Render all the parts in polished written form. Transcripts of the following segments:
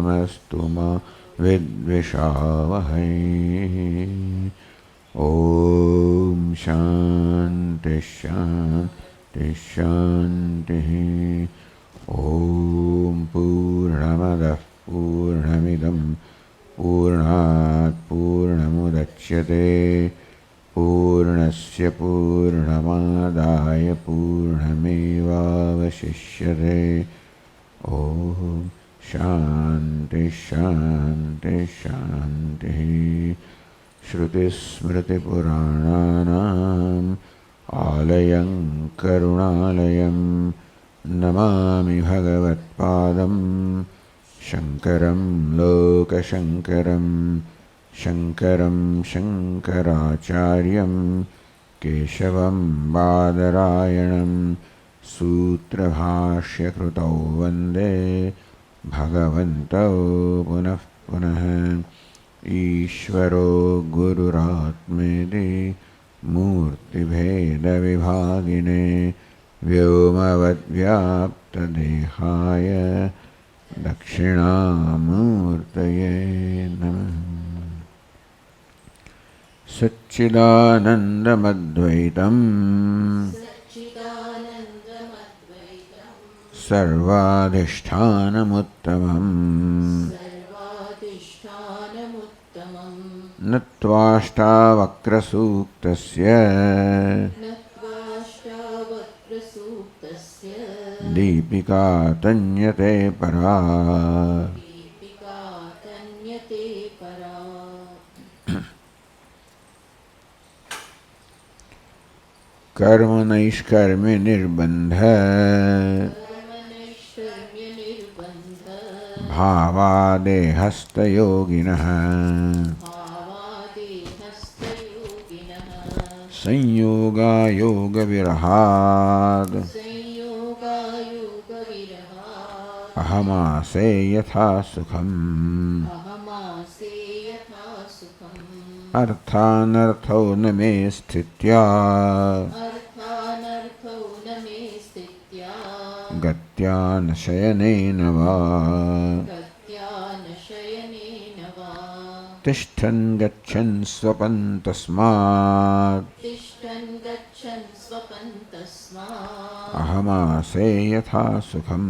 मास्तु मा विद्विषावहै। ॐ शान्ति शान्ति शान्तिः। ॐ पूर्णमदः पूर्णमिदं पूर्णात् पूर्णमुदच्यते पूर्णस्य पूर्णमादाय पूर्णमेवावशिष्यते। ॐ शान्ति शान्ति शान्तिः। श्रुतिस्मृतिपुराणानाम् आलयं करुणालयं नमामि भगवत्पादं शङ्करं लोकशङ्करं शङ्करं शङ्कराचार्यं केशवं बादरायणं सूत्रभाष्यकृतौ वन्दे भगवन्तौ पुनः पुनः। ईश्वरो गुरुरात्मेति मूर्तिभेदविभागिने व्योमवद्व्याप्तदेहाय दक्षिणामूर्तये नमः। सच्चिदानन्दमद्वैतं सर्वाधिष्ठानमुत्तमम् नत्वाष्टावक्रसूक्तस्य दीपिका तन्यते परा। कर्म नैष्कर्म्य निर्बन्ध भावादेहस्तयोगिनः संयोगायोगविरहाद् अहमासे यथा सुखम्। अर्थानर्थौ न मे स्थित्या गत्या न शयनेन वा तिष्ठन् गच्छन् स्वपन् तस्मात् अहमासे यथा सुखम्।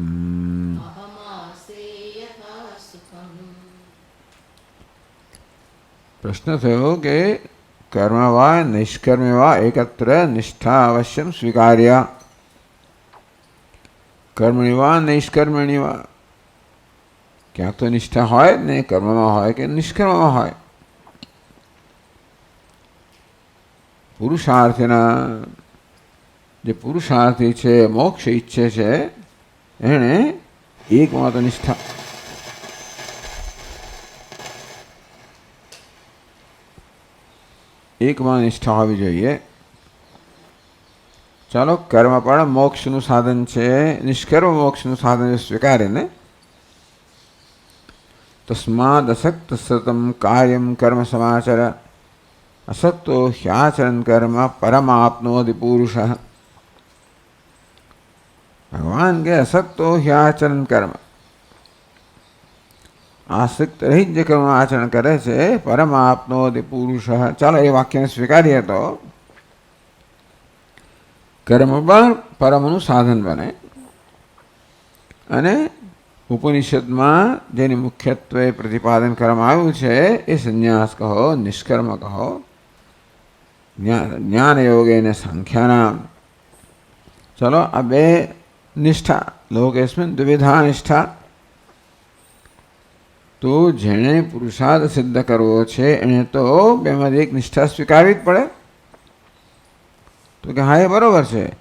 प्रश्न थयो कि कर्म वा निष्कर्म वा एकत्र निष्ठा अवश्यम स्वीकार्या। कर्मणि वा निष्कर्मणि वा क्या तो निष्ठा होय ने कर्म में होय कि निष्कर्म में होय। पुरुषार्थीना जे पुरुषार्थी छे मोक्ष इच्छे छे एने एकमात्र निष्ठा एकमात्र निष्ठा होवी जोईए। चलो कर्म पण मोक्षनु साधन छे निष्कर्म मोक्षनु साधन स्वीकारे ने तस्माद् असक्त सतम कार्यम कर्म समाचर असक्तो ह्याचरन् कर्म परमाप्नोति पुरुषः। भगवान के असक्तो ह्याचरन् कर्म आसक्त रहित जो कर्म आचरण करे छे परमाप्नोति पुरुषः। चलो ये वाक्य ने स्वीकारिए तो कर्म पण परमनु साधन बने अने उपनिषद में जेनी मुख्यत्वे प्रतिपादन करवामां आव्युं छे ए संन्यास कहो निष्कर्म कहो ज्ञान योगेन सांख्यानाम। चलो अब निष्ठा लोकेस्मिन् द्विविधा निष्ठा। तो जेने पुरुषार्थ सिद्ध करवो छे एने तो बेमांथी एक निष्ठा स्वीकारवी ज पड़े। तो कि हाँ ये बरोबर है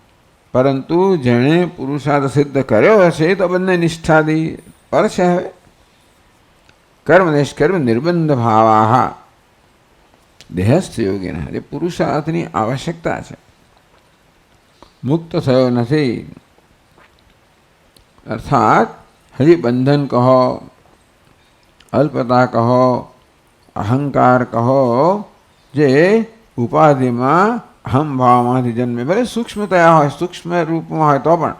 परंतु जेने पुरुषार्थ सिद्ध कर्यो हशे तो बंने निष्ठा दी पर छे। हवे कर्म निष्कर्म निर्बंध भावाः देहस्थ योगिनः जे पुरुषार्थनी आवश्यकता है मुक्त थयो नथी। अर्थात हजी बंधन कहो अल्पता कहो अहंकार कहो जे उपाधि में अहम भाव में जन्मे भले सूक्ष्मतया हो सूक्ष्म रूप में हो तो पण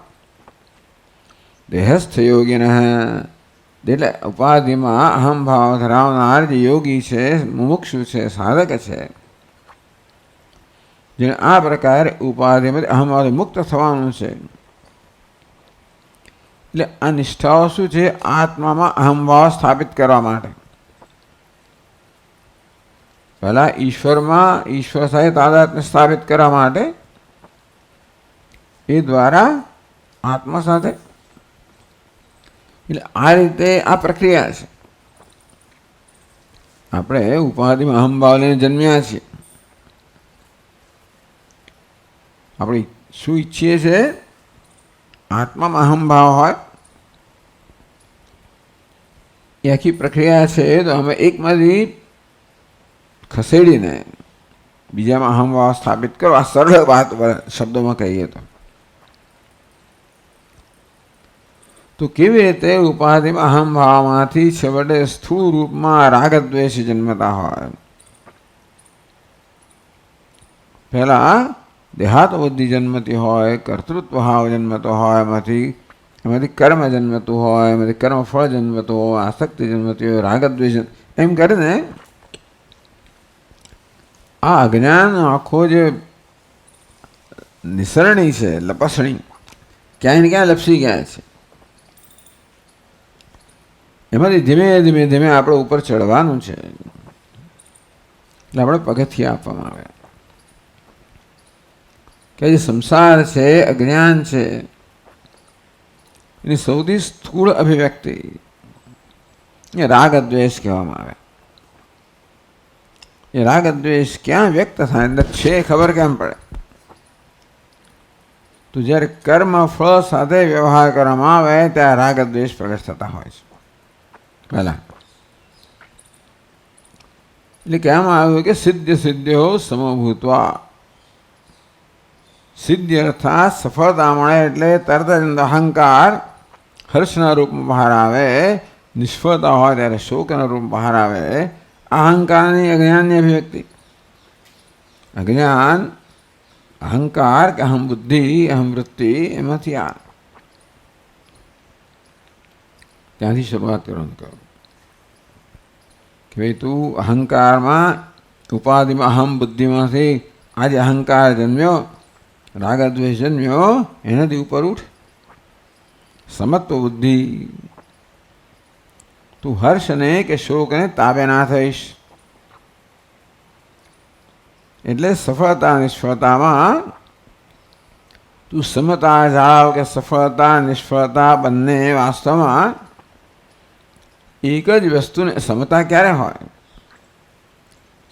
देहस्थ योगिनः એટલે ઉપાધિમાં અહમ ભાવ ધરાવનાર જે યોગી છે, મુમુક્ષુ છે, સાધક છે, જેને આ પ્રકારે ઉપાધિમાંથી અહમભાવથી મુક્ત થવાનું છે. એટલે આ નિષ્ઠાઓ શું છે? આત્મામાં અહમભાવ સ્થાપિત કરવા માટે. પહેલા ઈશ્વરમાં, ઈશ્વર સાથે તાદાત્મ્ય સ્થાપિત કરવા માટે, એ દ્વારા આત્મા સાથે. એટલે આ રીતે આ પ્રક્રિયા છે. આપણે ઉપાધિમાં અહમભાવ લઈને જન્મ્યા છીએ. આપણે શું ઈચ્છીએ છીએ? આત્મામાં અહમભાવ હોય. એ આખી પ્રક્રિયા છે. તો અમે એકમાંથી ખસેડીને બીજામાં અહમભાવ સ્થાપિત કરો. આ સરળ વાત શબ્દોમાં કહીએ તો કેવી રીતે ઉપાધિમાં અહમભાવમાંથી છેવટે સ્થૂળ રૂપમાં રાગદ્વેષ જન્મતા હોય. પહેલા દેહાત બુદ્ધિ જન્મતી હોય, કર્તૃત્વ ભાવ જન્મતો હોય, એમાંથી કર્મ જન્મતું હોય, એમાંથી કર્મફળ જન્મતું હોય, આસક્તિ જન્મતી હોય, રાગદ્વેષ, એમ કરીને આ અજ્ઞાન આખો જે નિસરણી છે, લપસણી, ક્યાંય ને ક્યાં લપસી ગયા છે. એમાંથી ધીમે ધીમે ધીમે આપણે ઉપર ચડવાનું છે. એટલે આપણે પગથિયા આપવામાં આવે કે જે સંસાર છે, અજ્ઞાન છે, એની સૌથી સ્થૂળ અભિવ્યક્તિ એ રાગદ્વેષ કહેવામાં આવે. એ રાગદ્વેષ ક્યાં વ્યક્ત થાય? એટલે છે ખબર કેમ પડે? તો જ્યારે કર્મ ફળ સાથે વ્યવહાર કરવામાં આવે ત્યારે રાગદ્વેષ પ્રગટ થતા હોય છે. પહેલા એટલે કહેવામાં આવ્યું કે સિદ્ધ સિદ્ધ્યો સમભૂત્વા. સિદ્ધિ અર્થાત સફળતા મળે એટલે તરત જ અહંકાર હર્ષના રૂપમાં બહાર આવે. નિષ્ફળતા હોય ત્યારે શોકના રૂપ બહાર આવે. અહંકારની અજ્ઞાનની અભિવ્યક્તિ. અજ્ઞાન, અહંકાર કે અહમ બુદ્ધિ, અહમ વૃત્તિ, એમાંથી આ ત્યાંથી શરૂઆત કરવાનું કહ્યું કે ભાઈ તું અહંકારમાં, ઉપાધિમાં, અહમ બુદ્ધિમાંથી આજે અહંકાર જન્મ્યો, રાગદ્વેષ જન્મ્યો, એનાથી ઉપર ઉઠ. સમત્વ બુદ્ધિ. તું હર્ષને કે શોકને તાબે ના થઈશ. એટલે સફળતા નિષ્ફળતામાં તું સમતા જાળવ કે સફળતા નિષ્ફળતા બંને વાસ્તવમાં એક જ વસ્તુને. સમતા ક્યારે હોય?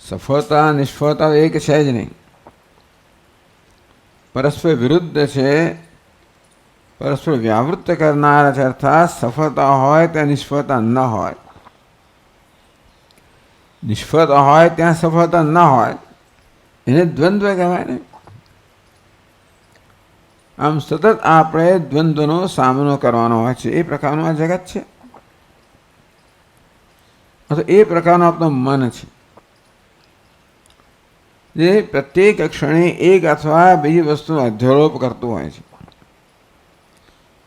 સફળતા નિષ્ફળતા એક છે જ નહીં, પરસ્પર વિરુદ્ધ છે, પરસ્પર વ્યાવૃત્ત કરનાર છે. અર્થાત સફળતા હોય ત્યાં નિષ્ફળતા ન હોય, નિષ્ફળતા હોય ત્યાં સફળતા ન હોય. એને દ્વંદ્વ કહેવાય ને. આમ સતત આપણે દ્વંદ્વનો સામનો કરવાનો હોય છે. એ પ્રકારનું આ જગત છે. અથવા એ પ્રકારનું આપણું મન છે, જે પ્રત્યેક ક્ષણે એક અથવા બીજી વસ્તુનો અધ્યારોપ કરતું હોય છે.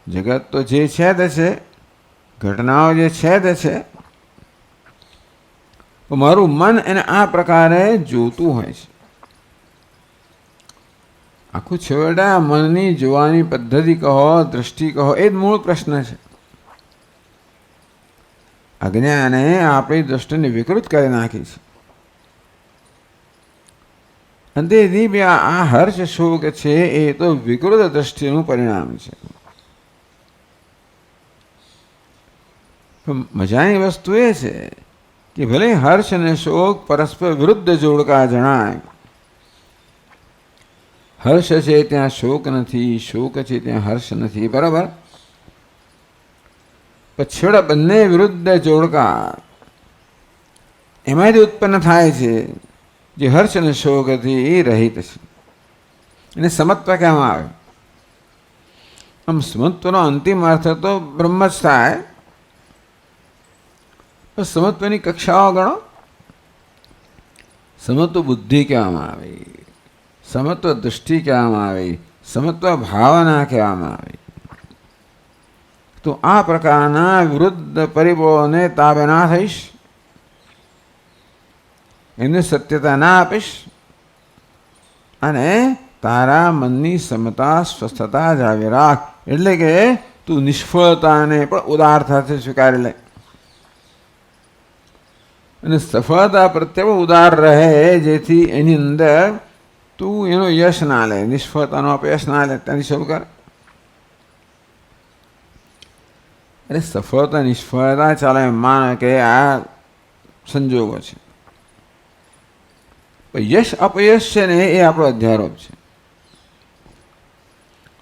જગત તો જે છે તે છે, ઘટનાઓ જે છે તે છે, મારું મન એને આ પ્રકારે જોતું હોય છે. આખું છેવટે મનની જોવાની પદ્ધતિ કહો, દૃષ્ટિ કહો, એ જ મૂળ પ્રશ્ન છે. અજ્ઞાને આપણી દૃષ્ટિને વિકૃત કરી નાખી છે. અને તેથી આ હર્ષ શોક છે એ તો વિકૃત દ્રષ્ટિનું પરિણામ છે. મજાની વસ્તુ એ છે કે ભલે હર્ષ અને શોક પરસ્પર વિરુદ્ધ જોડકા જણાય. હર્ષ છે ત્યાં શોક નથી, શોક છે ત્યાં હર્ષ નથી, બરાબર? પછીડા બંને વિરુદ્ધ જોડકા એમાંથી ઉત્પન્ન થાય છે, જે હર્ષ અને શોકથી એ રહિત છે. એને સમત્વ કહેવામાં આવે. આમ સમત્વનો અંતિમ અર્થ તો બ્રહ્મ જ થાય. સમત્વની કક્ષાઓ ગણો. સમત્વ બુદ્ધિ કહેવામાં આવી, સમત્વ દૃષ્ટિ કહેવામાં આવી, સમત્વ ભાવના કહેવામાં આવી. તો આ પ્રકારના વિરુદ્ધ પરિબળોને તાબે ના થઈશ, એમને સત્યતા ના આપીશ અને તારા મનની સમતા સ્વસ્થતા જાળવી રાખ. એટલે કે તું નિષ્ફળતાને પણ ઉદારતાથી સ્વીકારી લે અને સફળતા પ્રત્યે પણ ઉદાર રહે, જેથી એની અંદર તું એનો યશ ના લે, નિષ્ફળતાનો અપયશ ના લે. ત્યાંથી શરૂ કર. અરે સફળતા નિષ્ફળતા ચાલે માને કે આ સંજોગો છે, યશ અપયશ છે ને એ આપણો અધ્યારોપ છે.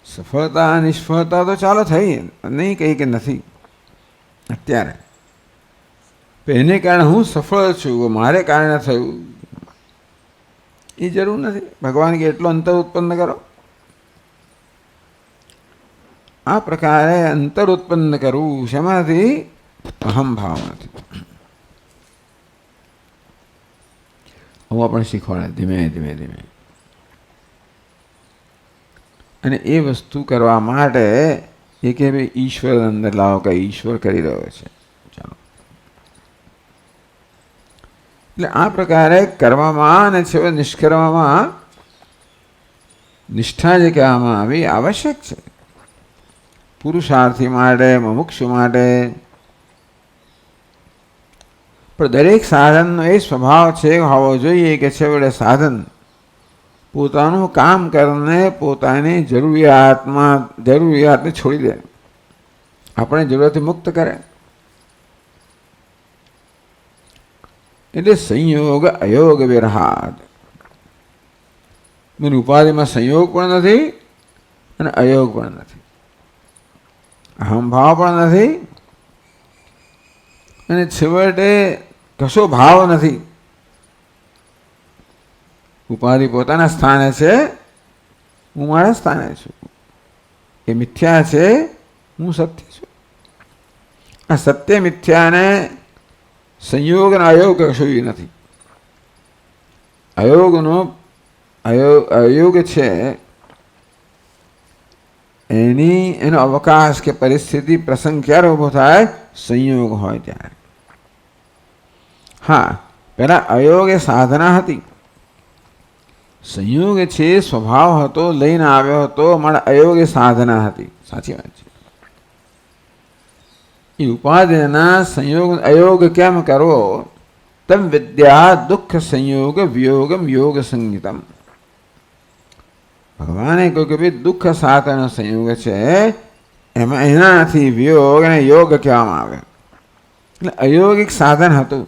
સફળતા નિષ્ફળતા તો ચાલો થઈ, નહીં કહી કે નથી અત્યારે, એને કારણે હું સફળ છું, મારે કારણે થયું એ જરૂર નથી. ભગવાન કે એટલો અંતર ઉત્પન્ન કરો. આ પ્રકારે અંતર ઉત્પન્ન કરવું શેમાંથી? અહમ ભાવમાંથી. હું આપણે શીખવાડે ધીમે ધીમે ધીમે. અને એ વસ્તુ કરવા માટે એ કે ભાઈ ઈશ્વર અંદર લાવો, કે ઈશ્વર કરી રહ્યો છે. ચાલો, એટલે આ પ્રકારે કરવામાં અને છેવટે નિષ્કર્મમાં નિષ્ઠા જે કહેવામાં આવી આવશ્યક છે પુરુષાર્થી માટે, મુમુક્ષુ માટે. પણ દરેક સાધનનો એ સ્વભાવ છે હોવો જોઈએ કે છેવટે સાધન પોતાનું કામ કરીને પોતાની જરૂરિયાતને છોડી દે, આપણે જરૂરિયાતથી મુક્ત કરે. એટલે સંયોગ અયોગ વિરહાદ. મને ઉપાધિમાં સંયોગ પણ નથી અને અયોગ પણ નથી, અહમભાવ પણ નથી અને છેવટે કશો ભાવ નથી. ઉપાધિ પોતાના સ્થાને છે, હું મારા સ્થાને છું. એ મિથ્યા છે, હું સત્ય છું. આ સત્ય મિથ્યાને સંયોગ અને અયોગ કશું નથી. અયોગ છે એનો અવકાશ કે પરિસ્થિતિ પ્રસંગ ક્યારે ઊભો થાય? સંયોગ હોય ત્યારે. હા, પેલા અયોગ એ સાધના હતી, સંયોગ છે સ્વભાવ હતો, લઈને આવ્યો હતો. મારા અયોગ એ સાધના હતી. સાચી વાત છે. એ ઉપાધિના સંયોગ અયોગ કેમ કરવો? તમ વિદ્યા દુઃખ સંયોગ વિયોગમ યોગ સંગીતમ. ભગવાને કહ્યું કે ભાઈ દુઃખ સાથેનો સંયોગ છે, એમાં એનાથી વિયોગ અને યોગ કહેવામાં આવે. એટલે અયોગિક સાધન હતું,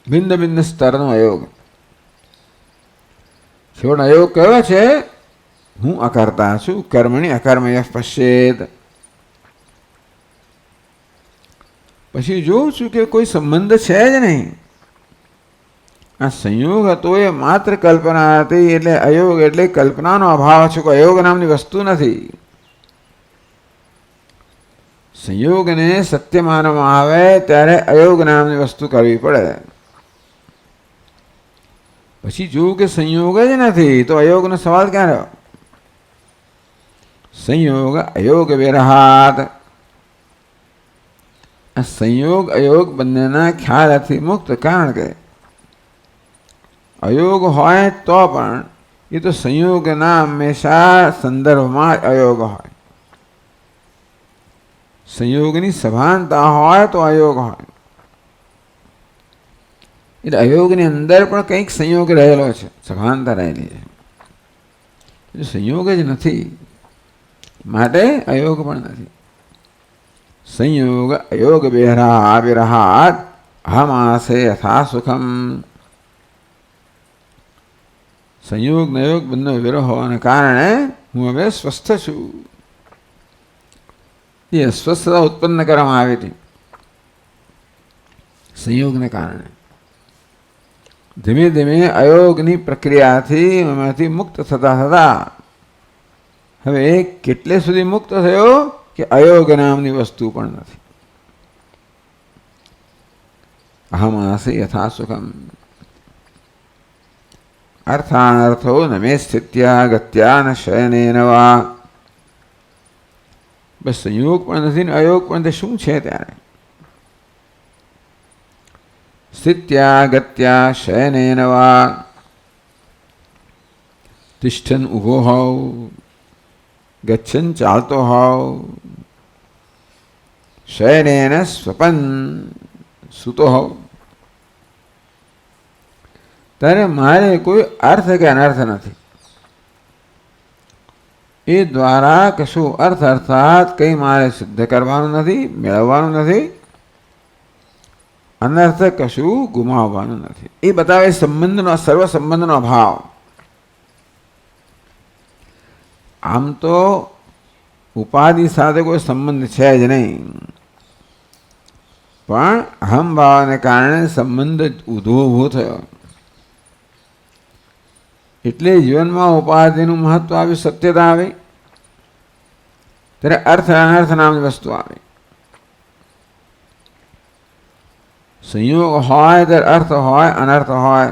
ભિન્ન ભિન્ન સ્તરનો અયોગ. છેવટે અયોગ કયો છે? હું અકર્તા છું, કર્મણી અકર્મય પશ્ચેદ. પછી જોઉં છું કે કોઈ સંબંધ છે જ નહીં. આ સંયોગ હતો એ માત્ર કલ્પના હતી. એટલે અયોગ એટલે કલ્પનાનો અભાવ છે, કોઈ અયોગ નામની વસ્તુ નથી. સંયોગને સત્ય માનવામાં આવે ત્યારે અયોગ નામની વસ્તુ કરવી પડે. પછી જોવું કે સંયોગ જ નથી તો અયોગનો સવાલ ક્યાં રહ્યો? સંયોગ અયોગ વિરહાદ. આ સંયોગ અયોગ બંનેના ખ્યાલથી મુક્ત. કારણ કે અયોગ હોય તો પણ એ તો સંયોગના હંમેશા સંદર્ભમાં અયોગ હોય. સંયોગની સભાનતા હોય તો અયોગ હોય. એટલે અયોગની અંદર પણ કંઈક સંયોગ રહેલો છે, સભાનતા રહેલી છે. સંયોગ જ નથી માટે અયોગ પણ નથી. સંયોગ અયોગ વિરહાદ અહમાસે યથા સુખમ. સંયોગ નયોગ બંને વિરહ હોવાને કારણે હું હવે સ્વસ્થ છું. એ અસ્વસ્થતા ઉત્પન્ન કરવામાં આવી હતી સંયોગને કારણે. ધીમે ધીમે અયોગની પ્રક્રિયાથી એમાંથી મુક્ત થતા થતા હવે એ કેટલે સુધી મુક્ત થયો કે અયોગ નામની વસ્તુ પણ નથી. અહમાસે યથા સુખમ. અર્થાનર્થો ન મે સ્થિત્યા ગત્યા ન શયનેન વા. બસ સંયોગ પણ નથી ને અયોગ પણ, તે શું છે ત્યારે? સ્થિત્યા ગત્યા શયનેન વા, તિષ્ઠન ઊભો હોવ, ગચ્છન ચાલતો હોવ, શયનેન સ્વપન સૂતો હોવ, ત્યારે મારે કોઈ અર્થ કે અનર્થ નથી. એ દ્વારા કશું અર્થ અર્થાત કંઈ મારે સિદ્ધ કરવાનું નથી, મેળવવાનું નથી, અનર્થ કશું ગુમાવવાનું નથી. એ બતાવે સંબંધનો, સર્વ સંબંધનો અભાવ. આમ તો ઉપાધિ સાથે કોઈ સંબંધ છે જ નહીં, પણ અહમભાવને કારણે સંબંધ ઊભો થયો. એટલે જીવનમાં ઉપાધિનું મહત્વ આવ્યું, સત્યતા આવી, ત્યારે અર્થ અનર્થ નામની વસ્તુ આવી. સંયોગ હોય ત્યારે અર્થ હોય, અનર્થ હોય.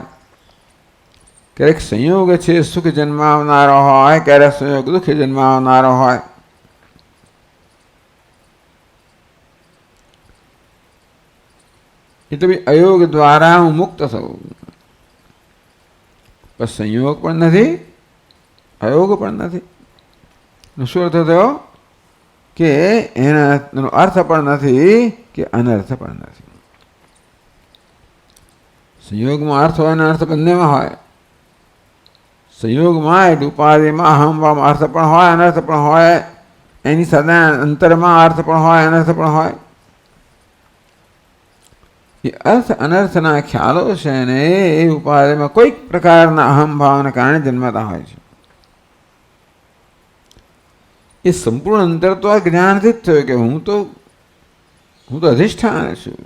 ક્યારેક સંયોગ છે સુખ જન્માવનારો હોય, ક્યારેક સંયોગ દુઃખ જન્માવનારો હોય. એટલે અયોગ દ્વારા હું મુક્ત થવું. પણ સંયોગ પણ નથી, અયોગ પણ નથી. શું અર્થ થયો? કે એનો અર્થ પણ નથી કે અનર્થ પણ નથી. સંયોગમાં અર્થ હોય અને અર્થ બંનેમાં હોય. સંયોગમાં એટલે ઉપાધિમાં અહમભાવમાં અર્થ પણ હોય, અનર્થ પણ હોય. એની સાથે અંતરમાં અર્થ પણ હોય, અનર્થ પણ હોય. એ અર્થ અનર્થના ખ્યાલો છે ને એ ઉપાધિમાં કોઈક પ્રકારના અહમભાવના કારણે જન્મતા હોય છે. એ સંપૂર્ણ અંતર તો આ જ્ઞાનથી જ થયું કે હું તો અધિષ્ઠાન છું.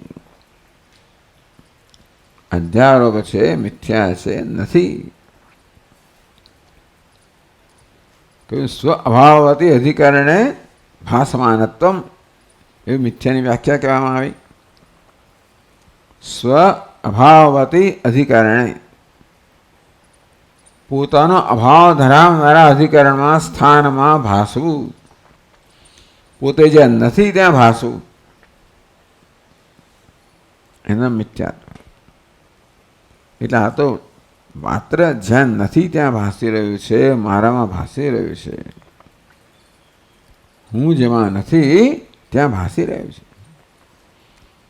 અધ્યારોપ છે, મિથ્યા છે, નથી. કહ્યું સ્વ અભાવવતી અધિકરણે ભાસમાનત્વમ, એવી મિથ્યાની વ્યાખ્યા કહેવામાં આવી. સ્વ અભાવવતી અધિકરણે, પોતાનો અભાવ ધરાવનારા અધિકરણમાં, સ્થાનમાં ભાસવું. પોતે જ્યાં નથી ત્યાં ભાસવું, એના મિથ્યાત્વ. એટલે આ તો માત્ર જ્યાં નથી ત્યાં ભાસી રહ્યું છે, મારામાં ભાસી રહ્યું છે. હું જેમાં નથી ત્યાં ભાસી રહ્યું છે.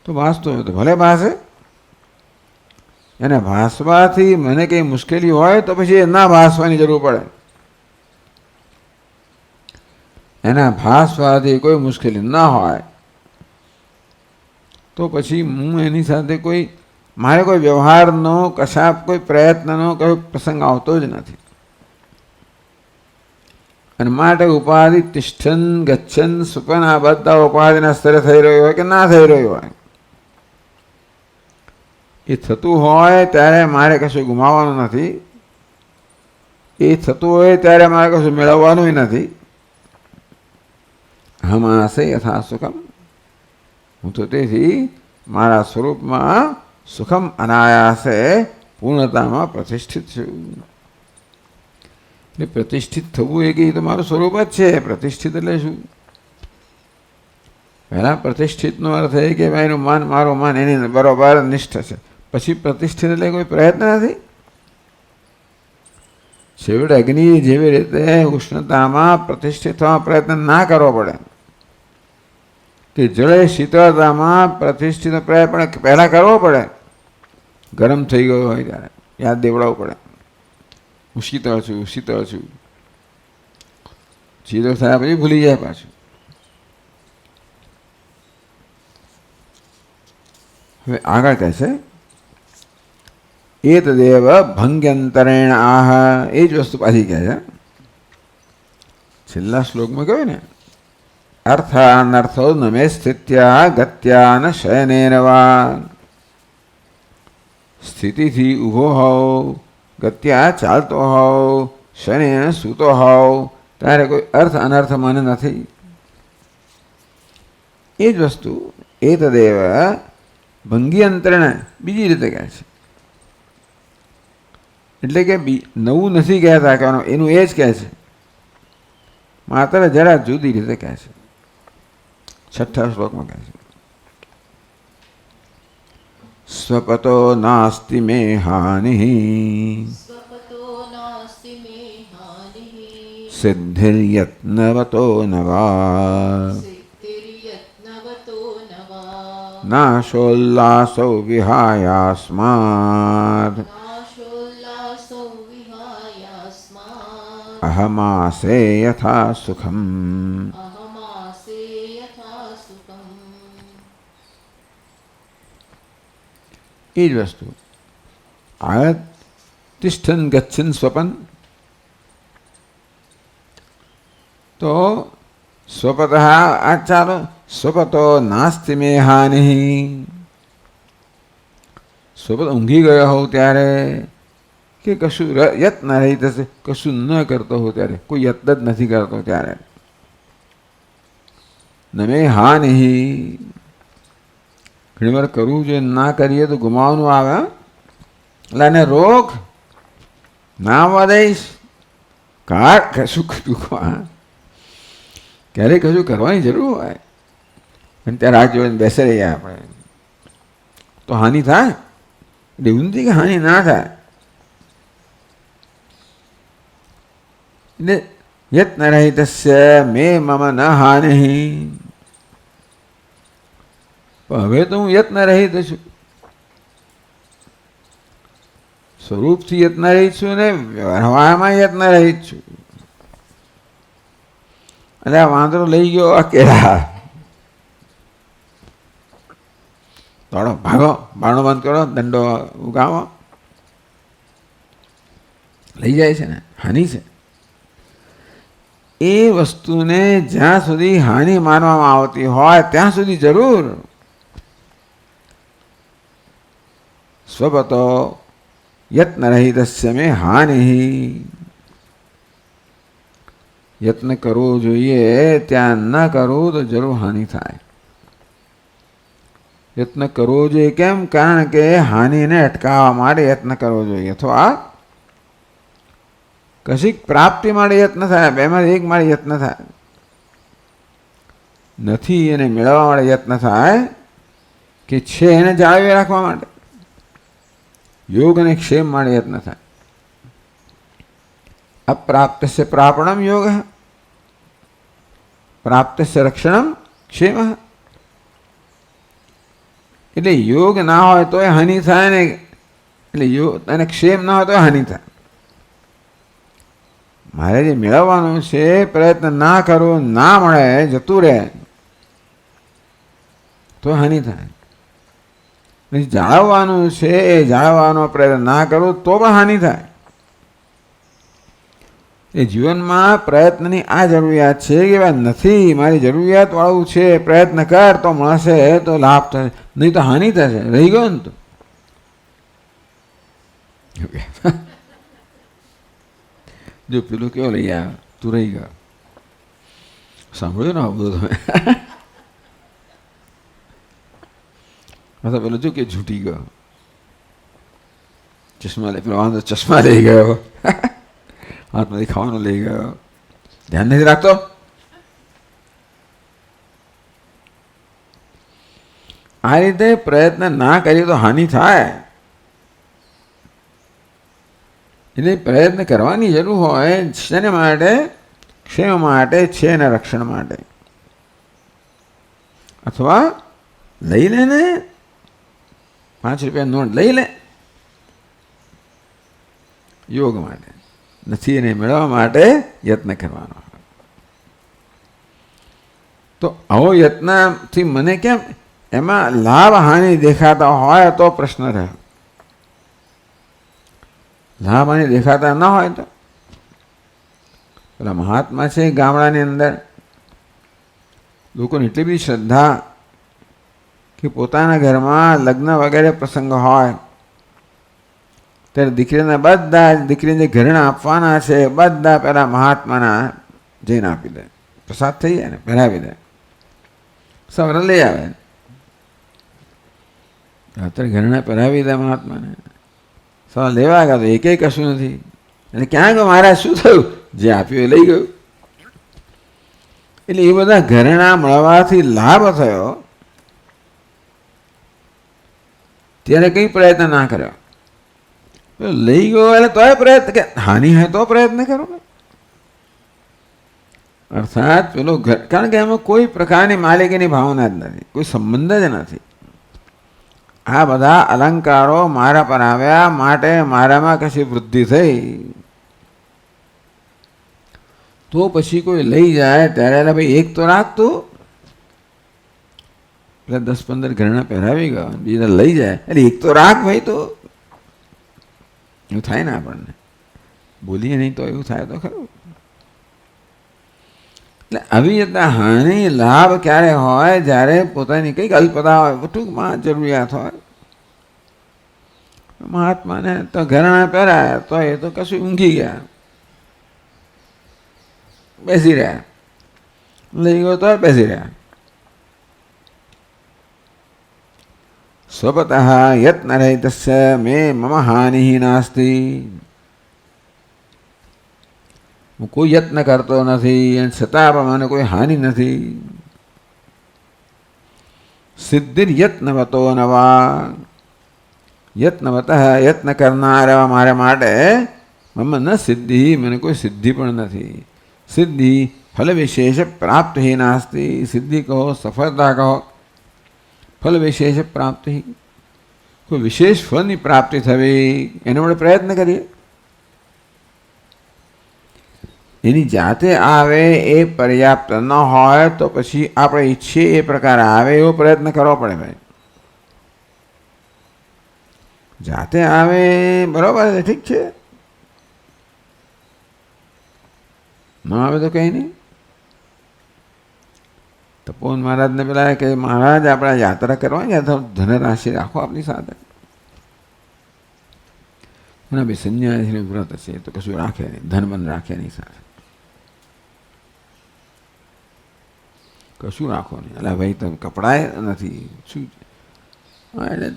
તો ભાસતો હોય તો ભલે ભાસે. એને ભાસવાથી મને કંઈ મુશ્કેલી હોય તો પછી એ ના ભાસવાની જરૂર પડે. એના ભાસવાથી કોઈ મુશ્કેલી ના હોય તો પછી હું એની સાથે મારે કોઈ વ્યવહારનો, કશાપ કોઈ પ્રયત્નનો કોઈ પ્રસંગ આવતો જ નથી. અને માટે ઉપાધિ તિષ્ઠન ગચ્છન સુપન, આ બધા ઉપાધિના સ્તરે થઈ રહ્યો હોય કે ના થઈ રહ્યો હોય, એ થતું હોય ત્યારે મારે કશું ગુમાવવાનું નથી. એ થતું હોય ત્યારે મારે કશું મેળવવાનું નથી. હમાસે યથા સુખમ, હું તો તેથી મારા સ્વરૂપમાં સુખમ અનાયાસે પૂર્ણતામાં પ્રતિષ્ઠિત છું. એટલે પ્રતિષ્ઠિત થવું એ કે તો મારું સ્વરૂપ જ છે. પ્રતિષ્ઠિત એટલે શું? પહેલાં પ્રતિષ્ઠિતનો અર્થ એ કે ભાઈનું મન, મારું મન એની બરોબર નિષ્ઠ છે. પછી પ્રતિષ્ઠિત એટલે કોઈ પ્રયત્ન નથી. છેવટે અગ્નિ જેવી રીતે ઉષ્ણતામાં પ્રતિષ્ઠિત થવા પ્રયત્ન ના કરવો પડે, કે જળે શીતળતામાં પ્રતિષ્ઠિત પ્રયત્ન પહેલાં કરવો પડે. ગરમ થઈ ગયો હોય ત્યારે યાદ દેવડાવવું પડે, હું શીતળ છું, શીતળ છું. શીતળ થયા પછી ભૂલી જાય પાછું. હવે આગળ કહે છે એતદેવ ભંગ્યંતરેણ આહ, એ જ વસ્તુ પાછી કહે છે. છેલ્લા શ્લોકમાં કહ્યું ને, અર્થાનર્થો ન મે સ્થિત્યા ગત્યા ન શયનેન વા. સ્થિતિથી ઊભો હોવ, ગત્યા ચાલતો હોવ, શયનેન સૂતો હોવ, ત્યારે કોઈ અર્થ અનર્થ મને નથી. એ જ વસ્તુ એતદેવ ભંગ્યંતરેણ બીજી રીતે કહે છે. એટલે કે નવું નથી કહેતા, કહેવાનું એનું એ જ કહે છે, માત્ર જરા જુદી રીતે કહે છે. छठा श्लोकમાં કહે છે स्वपतो नास्ति मे हानिः सिद्धिर्यत्नवतो न वा नाशोल्लासो विहायास्मात् अहमासे यथा सुखम्. એ જ વસ્તુ આયત તિષ્ઠન ગચ્છન સ્વપન તો સ્વપત આ ચાલો સ્વપતો નાસ્તિ મે હાનિ. સ્વપત ઊંઘી ગયો હોઉં ત્યારે કે કશું યત્ન રહી થશે, કશું ન કરતો હોઉં ત્યારે, કોઈ યત્ન જ નથી કરતો ત્યારે, ન મે હાનિ. ઘણી વાર કરવું જોઈએ, ના કરીએ તો ગુમાવવાનું આવે. એટલે એને રોક, ના આવવા દઈશ, કાઢ કશું કર્યું. ક્યારેક કશું કરવાની જરૂર હોય અને ત્યારે રાહ જોઈને બેસે રહીએ આપણે તો હાનિ થાય. એટલે એવું નથી કે હાનિ ના થાય. એટલે યત્ન રહિતસ્ય મે મમ ન હાનિ. હવે તો હું યત્ન રહિત છું, સ્વરૂપથી યત્ન રહિત છું ને વ્યવહારમાં યત્ન રહિત છું. એટલે આ વાંદરો લઈ ગયો આ કેળા, દોડો ભાગો, બારણો બંધ કરો, દંડો ઉગાવો, લઈ જાય છે ને, હાનિ છે. એ વસ્તુને જ્યાં સુધી હાનિ માનવામાં આવતી હોય ત્યાં સુધી જરૂર સ્વપતો યત્ન રહિતસ્ય મે હાનિ. યત્ન કરવો જોઈએ, ત્યાં ન કરવું તો જરૂર હાનિ થાય. યત્ન કરવો જોઈએ કેમ? કારણ કે હાનિને અટકાવવા માટે યત્ન કરવો જોઈએ, અથવા કશીક પ્રાપ્તિ માટે યત્ન થાય, બેમાંથી એક માટે યત્ન થાય. નથી એને મેળવવા માટે યત્ન થાય કે છે એને જાળવી રાખવા માટે. યોગ અને ક્ષેમ માટે યત્ન થાય. અપ્રાપ્તસ્ય પ્રાપણમ યોગ, પ્રાપ્તસ્ય રક્ષણમ ક્ષેમ. એટલે યોગ ના હોય તો હાનિ થાય ને, એટલે યોગ અને ક્ષેમ ના હોય તો હાનિ થાય. મારે જે મેળવવાનું છે પ્રયત્ન ના કરવો, ના મળે, જતું રહે તો હાનિ થાય. જાળવવાનું છે એ જાળવવાનો પ્રયત્ન ના કરવો તો પણ હાનિ થાય. એ જીવનમાં પ્રયત્નની આ જરૂરિયાત છે કે ભાઈ નથી, મારી જરૂરિયાત વાળું છે, પ્રયત્ન કર તો મળશે, તો લાભ થશે, નહીં તો હાનિ થશે. રહી ગયો ને તો જો પેલું કેવો લઈ આવ્યો, તું રહી ગયો. સાંભળ્યું ને આ બધું તમે? તો પેલો જો કે છૂટી ગયો, ચશ્મા લઈ, પેલો વાંધો ચશ્મા લઈ ગયો, હાથમાંથી ખાવાનું લઈ ગયો, ધ્યાન નથી રાખતો. આ રીતે પ્રયત્ન ના કરીએ તો હાનિ થાય. એટલે પ્રયત્ન કરવાની જરૂર હોય. શેને માટે? ક્ષેમ માટે, છે ને રક્ષણ માટે. અથવા લઈ લે ને, 5 રૂપિયા નોટ લઈ લે, યોગ માટે. નથી એને મેળવવા માટે યત્ન કરવાનો. તો આવો યત્નથી મને કેમ એમાં લાભ હાનિ દેખાતા હોય તો પ્રશ્ન રહે. લાભ હાનિ દેખાતા ન હોય તો પેલા મહાત્મા છે ગામડાની અંદર, લોકોને એટલી બધી શ્રદ્ધા કે પોતાના ઘરમાં લગ્ન વગેરે પ્રસંગ હોય ત્યારે દીકરીને બધા દીકરીને જે ઘરેણા આપવાના છે બધા પહેલાં મહાત્માના જઈને આપી દે, પ્રસાદ થઈ જાય ને, પહેરાવી દે, સવારે લઈ આવે, રાત્રે ઘરેણા પહેરાવી દે મહાત્માને. સવારે લેવા ગયા તો એકેય કશું નથી. એટલે ક્યાં ગયો મહારાજ, શું થયું? જે આપ્યું એ લઈ ગયું. એટલે એ બધા ઘરેણા મળવાથી લાભ થયો ત્યારે કંઈ પ્રયત્ન ના કર્યો. લઈ ગયો એટલે તોય પ્રયત્ન કે હાનિ હોય તો પ્રયત્ન કરો. અર્થાત પેલો ઘર, કારણ કે એમાં કોઈ પ્રકારની માલિકીની ભાવના જ નથી, કોઈ સંબંધ જ નથી. આ બધા અલંકારો મારા પર આવ્યા માટે મારામાં કશી વૃદ્ધિ થઈ તો પછી કોઈ લઈ જાય ત્યારે એટલે ભાઈ એક તો રાખતું, એટલે 10-15 ઘરેણા પહેરાવી ગયો, બીજા લઈ જાય એટલે એક તો રાખ ભાઈ. તો એવું થાય ને, આપણને બોલીએ નહીં તો એવું થાય તો ખરું. એટલે આવી રીતના હાનિ લાભ ક્યારે હોય? જ્યારે પોતાની કંઈક અલ્પતા હોય, ટૂંકમાં જરૂરિયાત હોય. મહાત્માને તો ઘરેણા પહેરાયા તો એ તો કશું ઊંઘી ગયા, બેસી રહ્યા, લઈ ગયો તો બેસી રહ્યા. સ્વપતઃ યત્ન રહિતસ્ય મે મમ હાનિ નાસ્તિ. હું કોઈ યત્ન કરતો નથી અને છતાં પણ મને કોઈ હાનિ નથી. સિદ્ધિર્યત્નવતો નવા. યત્નવત યત્ન કરનારા મારા માટે મમ ન સિદ્ધિ, મને કોઈ સિદ્ધિ પણ નથી. સિદ્ધિ ફલ વિશેષ પ્રાપ્તિ નાસ્તિ. સિદ્ધિ કહો, સફળતા કહો, ફલ વિશેષ પ્રાપ્તિ, કોઈ વિશેષ ફળની પ્રાપ્તિ થવી એનો આપણે પ્રયત્ન કરીએ. એની જાતે આવે એ પર્યાપ્ત ન હોય તો પછી આપણે ઈચ્છીએ એ પ્રકારે આવે એવો પ્રયત્ન કરવો પડે. ભાઈ જાતે આવે બરાબર છે, ઠીક છે, ન આવે તો કંઈ નહીં. તપોવન મહારાજને પેલા કે મહારાજ આપણે યાત્રા કરવાની તો ધનરાશિ રાખો આપની સાથે. અને ભાઈ સંન્યાસીનું વ્રત હશે તો કશું રાખે નહીં, ધનબંધ રાખે નહીં, સાથે કશું રાખો નહીં. એટલે ભાઈ તમે કપડાય નથી શું? એટલે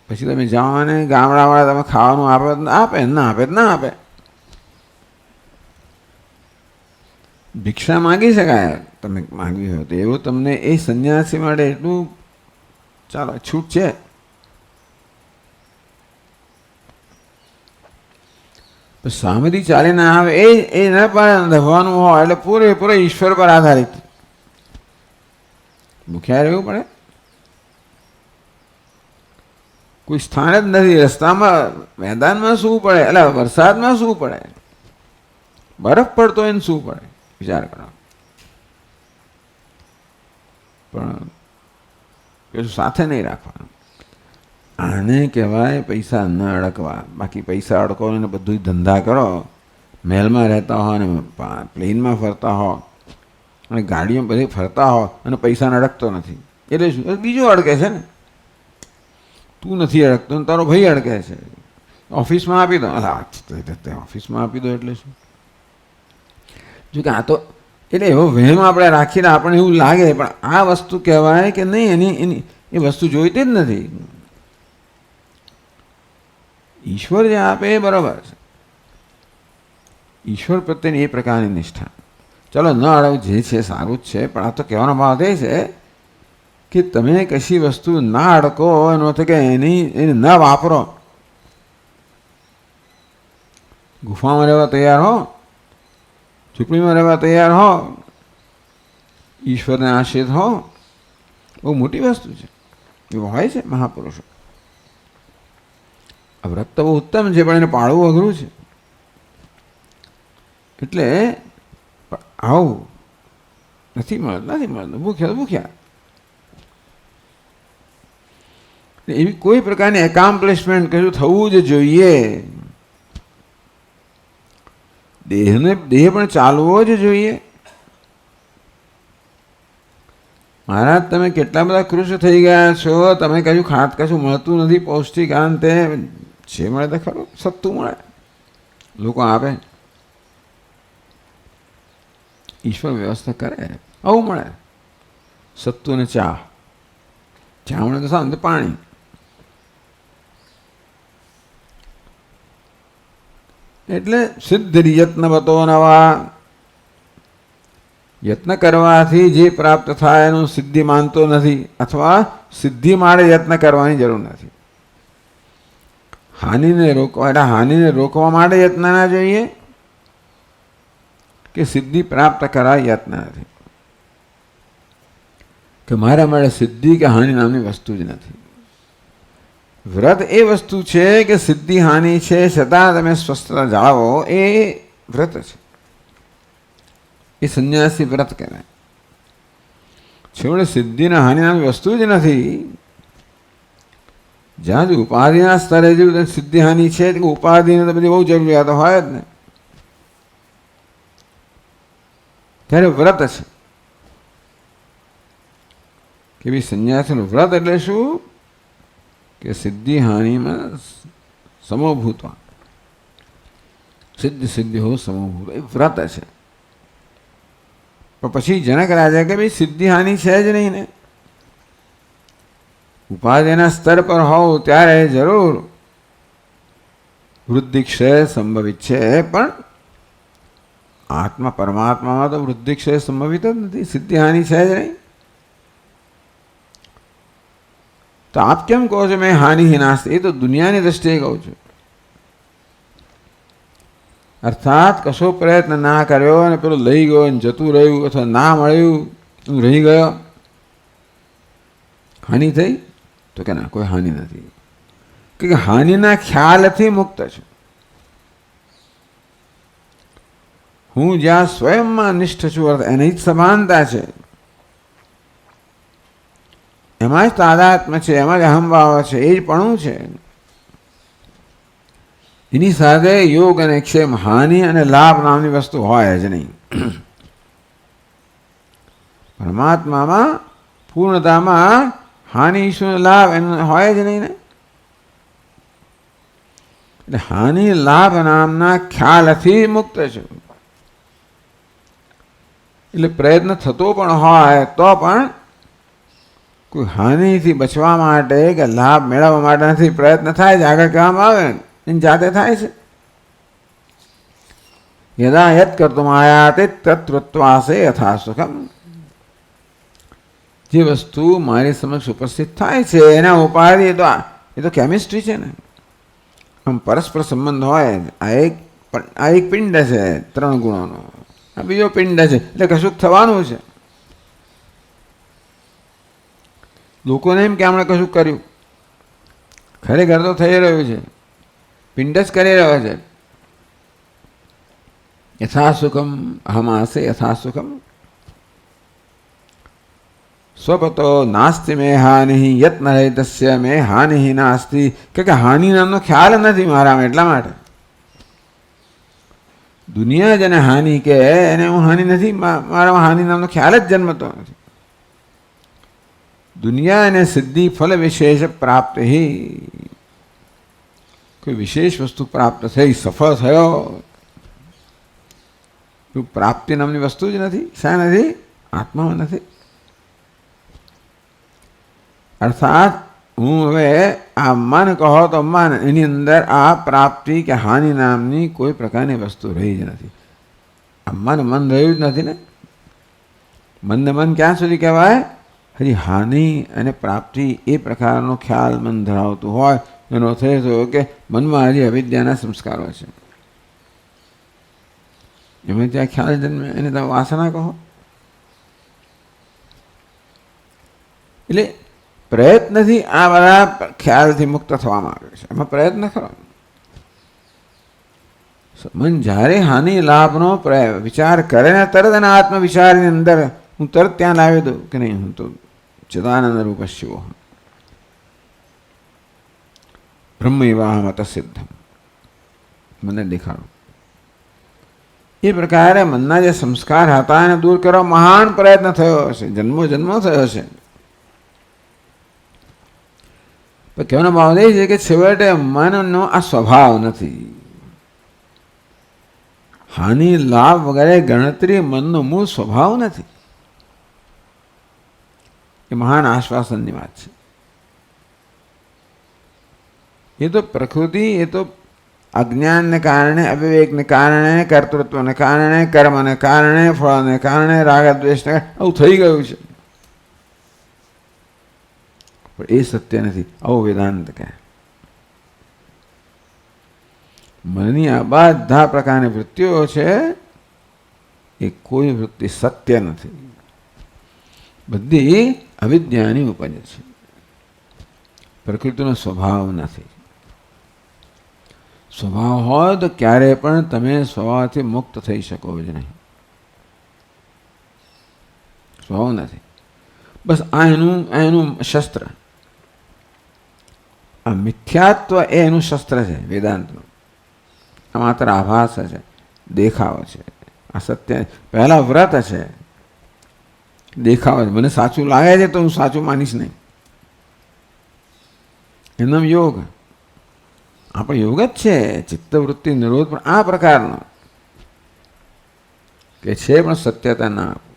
પછી તમે જાઓ ને ગામડાવાળા તમે ખાવાનું આપે આપે, ના આપે ના આપે. ભિક્ષા માગી શકાય તમે માગવી હોય તો, એવું તમને એ સંન્યાસી માટે એટલું ચાલો છૂટ છે. સામેથી ચાલીને આવે એ ન પણ દબાવવાનું હોય એટલે પૂરેપૂરે ઈશ્વર પર આધારિત ભૂખ્યા રહેવું પડે. કોઈ સ્થાન જ નથી. રસ્તામાં મેદાનમાં સૂવું પડે, એટલે વરસાદમાં સૂવું પડે, બરફ પડતો એને સૂવું પડે. વિચાર કરો. પણ કશું સાથે નહીં રાખવાનું. આને કહેવાય પૈસા ન અડકવા. બાકી પૈસા અડકો ને બધું ધંધા કરો, મહેલમાં રહેતા હો ને પ્લેનમાં ફરતા હો અને ગાડીમાં બધી ફરતા હો અને પૈસાને અડકતો નથી એટલે શું? બીજો અડકે છે ને. તું નથી અડકતો ને તારો ભાઈ અડકે છે. ઓફિસમાં આપી દો, ઓફિસમાં આપી દો એટલે શું? જો કે આ તો એટલે એવો વહેમ આપણે રાખીને આપણને એવું લાગે, પણ આ વસ્તુ કહેવાય કે નહીં, એની એ વસ્તુ જોઈતી જ નથી. ઈશ્વર જે આપે એ બરાબર છે. ઈશ્વર પ્રત્યેની એ પ્રકારની નિષ્ઠા. ચલો ન અડવું જે છે સારું જ છે, પણ આ તો કહેવાનો ભાવ એ છે કે તમે કશી વસ્તુ ના અડકો એનો અર્થ કે એને ન વાપરો. ગુફામાં રહેવા તૈયાર હો, ઝૂંપડીમાં રહેવા તૈયાર હો, ઈશ્વરને આશ્રિત હો, બહુ મોટી વસ્તુ છે. એવું હોય છે મહાપુરુષો. આ વ્રત તો બહુ ઉત્તમ છે, પણ એને પાળવું અઘરું છે. એટલે આવું નથી મળતું, ભૂખ્યા. એવી કોઈ પ્રકારની એકામ્પ્લિશમેન્ટ કશું થવું જ જોઈએ. દેહ પણ ચાલવો જ જોઈએ. મહારાજ તમે કેટલા બધા કૃષ થઈ ગયા છો, તમે કશું મળતું નથી પૌષ્ટિક અંતે જે મળે તો ખરું, સત્તું મળે, લોકો આપે, ઈશ્વર વ્યવસ્થા કરે, આવું મળે. સત્તું ને ચા મળે તો સાંજે પાણી. એટલે સિદ્ધ યત્નવતો નવા. યત્ન કરવાથી જે પ્રાપ્ત થાય એનું સિદ્ધિ માનતો નથી, અથવા સિદ્ધિ માટે યત્ન કરવાની જરૂર નથી. હાનિને રોકવા, એટલે હાનિને રોકવા માટે યત્ન ના જોઈએ કે સિદ્ધિ પ્રાપ્ત કરાય યત્ન નથી. કે મારા માટે સિદ્ધિ કે હાનિ નામની વસ્તુ જ નથી. વ્રત એ વસ્તુ છે કે સિદ્ધિ હાનિ છે છતાં તમે સ્વસ્થતા જાળવો, એ વ્રત છે. એ સંન્યાસી વ્રત કહેવાય. છેવટે સિદ્ધિના હાનિ નામની વસ્તુ જ નથી. જ્યાં જ ઉપાધિના સ્તરે જેવું સિદ્ધિ હાનિ છે, ઉપાધિને તો બધી બહુ જરૂરિયાતો હોય જ ને, ત્યારે વ્રત છે. કે ભાઈ સંન્યાસીનું વ્રત એટલે શું? કે સિદ્ધિ હાનિમાં સમોભૂત, સિદ્ધિ હો સમોભૂત, એ વ્રત છે. પણ પછી જનક રાજા કે ભાઈ સિદ્ધિ હાનિ છે જ નહીં ને, ઉપાધિના સ્તર પર હોવ ત્યારે જરૂર વૃદ્ધિ ક્ષય સંભવિત છે, પણ આત્મા પરમાત્મામાં તો વૃદ્ધિ ક્ષય સંભવિત જ નથી, સિદ્ધિ હાનિ છે જ નહીં. તો આપ કેમ કહો છો મેં હાનિ ही नास्ति? એ તો દુનિયાની દ્રષ્ટિએ કહું છું. અર્થાત કશો પ્રયત્ન ના કર્યો અને પેલું લઈ ગયો અને જતું રહ્યું, અથવા ના મળ્યું, હું રહી ગયો, હાનિ થઈ? તો કે ના, કોઈ હાનિ નથી. કે હાનિના ખ્યાલથી મુક્ત છું. હું જ્યાં સ્વયંમાં નિષ્ઠ છું, અર્થ એની જ સમાનતા છે, એમાં જ તાદાત્મ્ય છે, એમાં જ અહંભાવ છે, એ જ પણું છે. એની સાથે યોગ અને ક્ષેમ, હાનિ અને લાભ નામની વસ્તુ હોય જ નહીં. પરમાત્મામાં પૂર્ણતામાં હાનિ શું લાભ એનો હોય જ નહીં ને. એટલે હાનિ લાભ નામના ખ્યાલથી મુક્ત છું. એટલે પ્રયત્ન થતો પણ હોય તો પણ કોઈ હાનિથી બચવા માટે કે લાભ મેળવવા માટે નથી, પ્રયત્ન થાય છે, આગળ કહેવામાં આવે એની જાતે થાય છે. યદા યત કર્તુમ આયાતે તત્વત્વાસે યથા સુખમ. જે વસ્તુ મારી સમક્ષ ઉપસ્થિત થાય છે એના ઉપાધિ, એ તો કેમિસ્ટ્રી છે ને. આમ પરસ્પર સંબંધ હોય. આ એક પિંડ છે 3 ગુણોનો, આ બીજો પિંડ છે, એટલે કશુંક થવાનું છે. લોકોને એમ કે આપણે કશું કર્યું, ખરેખર તો થઈ રહ્યું છે, પિંડ જ કરી રહ્યો છે. યથા સુખમ અહમાસે યથા સુખમ સ્વપતો નાસ્તિ મે હાનિ યત્ન રહિતસ્ય મે હાનિ નાસ્તિ. કે હાનિ નામનો ખ્યાલ નથી મારામાં, એટલા માટે. દુનિયા જેને હાનિ કે એને હું હાનિ નથી, મારામાં હાનિ નામનો ખ્યાલ જ જન્મતો નથી. દુનિયા અને સિદ્ધિ ફલ વિશેષ પ્રાપ્ત, કોઈ વિશેષ વસ્તુ પ્રાપ્ત થઈ, સફળ થયો, એવું પ્રાપ્તિ નામની વસ્તુ જ નથી. શા નથી? આત્મામાં નથી. અર્થાત હું હવે આ મન કહો તો મન, એની અંદર આ પ્રાપ્તિ કે હાનિ નામની કોઈ પ્રકારની વસ્તુ રહી જ નથી. આ મન રહ્યું જ નથી ને. મનને મન ક્યાં સુધી કહેવાય? હજી હાનિ અને પ્રાપ્તિ એ પ્રકારનો ખ્યાલ મન ધરાવતું હોય, એનો અર્થ એ થયો કે મનમાં હજી અવિદ્યાના સંસ્કારો છે. એમાં ત્યાં ખ્યાલ જન્મે, એને તમે વાસના કહો. એટલે પ્રયત્નથી આ બધા ખ્યાલથી મુક્ત થવામાં આવે છે. એમાં પ્રયત્ન કરો. મન જ્યારે હાનિ લાભનો વિચાર કરે ને, તરત એના આત્મવિચારની અંદર હું તરત ત્યાં લાવી દઉં કે નહીં, હું તો ચિદાનંદ રૂપ શિવો બ્રહ્મ એવાહમત સિદ્ધમ, મને દેખાડો. એ પ્રકારે મનના જે સંસ્કાર હતા એને દૂર કરવા મહાન પ્રયત્ન થયો હશે, જન્મો થયો હશે. પણ કહેવાનો ભાવ એ છે કે છેવટે મનનો આ સ્વભાવ નથી. હાનિ લાભ વગેરે ગણતરી મનનો મૂળ સ્વભાવ નથી. એ મહાન આશ્વાસનની વાત છે. એ તો પ્રકૃતિ, એ તો અજ્ઞાનને કારણે, અવિવેકને કારણે, કર્તૃત્વને કારણે, કર્મને કારણે, ફળને કારણે, રાગ દ્વેષને કારણે આવું થઈ ગયું છે. પણ એ સત્ય નથી. આવો વેદાંત કહે. મનની આ બધા પ્રકારની વૃત્તિઓ છે એ કોઈ વૃત્તિ સત્ય નથી. બધી અવિદ્યાની ઉપજ છે. પ્રકૃતિનો સ્વભાવ નથી. સ્વભાવ હોય તો ક્યારે પણ તમે સ્વભાવથી મુક્ત થઈ શકો જ નહીં. સ્વભાવ નથી. બસ આ એનું શસ્ત્ર. આ મિથ્યાત્વ એ એનું શસ્ત્ર છે વેદાંતનું. આ માત્ર આભાસ છે, દેખાવ છે. આ સત્ય પહેલા વ્રત છે, દેખાવ છે. મને સાચું લાગે છે તો હું સાચું માનીશ નહીં. એનો યોગ. આપણે યોગ જ છે. ચિત્તવૃત્તિ નિરોધ પણ આ પ્રકારનો કે છે, પણ સત્યતા ના આપો.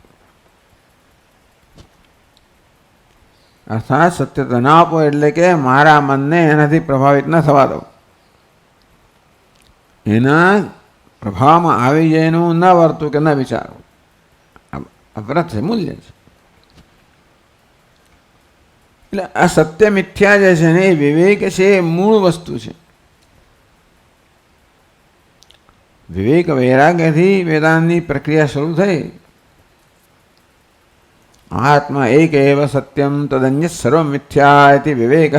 અર્થાત સત્યતા ના આપો એટલે કે મારા મનને એનાથી પ્રભાવિત ન થવા દો. એના પ્રભાવમાં આવી જાય એનું ન વર્તું કે ન વિચારો. આ વ્રત છે, મૂલ્ય છે. એટલે આ સત્ય મિથ્યા જે છે ને એ વિવેક છે, એ મૂળ વસ્તુ છે. વિવેક વૈરાગ્યથી વેદાંતની પ્રક્રિયા શરૂ થઈ. આત્મા એક એવ સત્યમ તદન્ય સર્વ મિથ્યા ઇતિ વિવેક.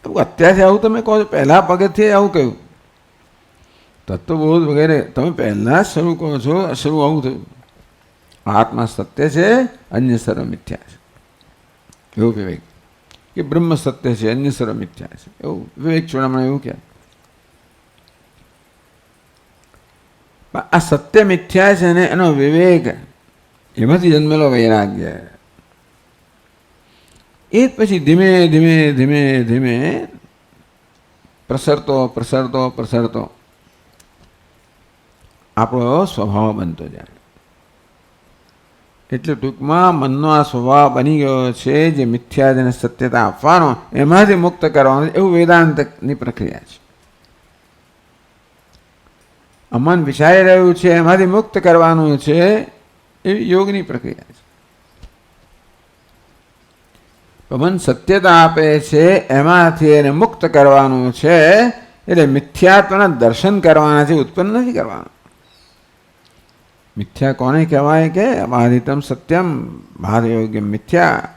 અત્યારથી આવું તમે કહો છો, પહેલા પગથિયે આવું કહ્યું. તત્વબોધ વગેરે તમે પહેલા જ શરૂ કહો છો, શરૂ આવું થયું. આત્મા સત્ય છે, અન્ય સર્વ મિથ્યા છે. એવું વિવેક કે બ્રહ્મ સત્ય છે, અન્ય સર્વ મિથ્યા છે. એવું વિવેક ચોડામણ એવું કહે. આ સત્ય મિથ્યા છે ને એનો વિવેક, એમાંથી જન્મેલો વૈરાગ્ય. એ જ પછી ધીમે ધીમે ધીમે ધીમે પ્રસરતો પ્રસરતો પ્રસરતો આપણો સ્વભાવ બનતો જાય. એટલે ટૂંકમાં મનનો આ સ્વભાવ બની ગયો છે જે મિથ્યા જેને સત્યતા આપવાનો, એમાંથી મુક્ત કરવાનો, એવું વેદાંતની પ્રક્રિયા છે. મન વિચારી રહ્યું છે એમાંથી મુક્ત કરવાનું છે, એવી યોગની પ્રક્રિયા છે. મન સત્યતા આપે છે એમાંથી એને મુક્ત કરવાનું છે. એટલે મિથ્યાત્વના દર્શન કરવાના છે, ઉત્પન્ન નથી કરવાના. મિથ્યા કોને કહેવાય કે અબાધિતમ સત્યમ બાધ યોગ્ય મિથ્યા.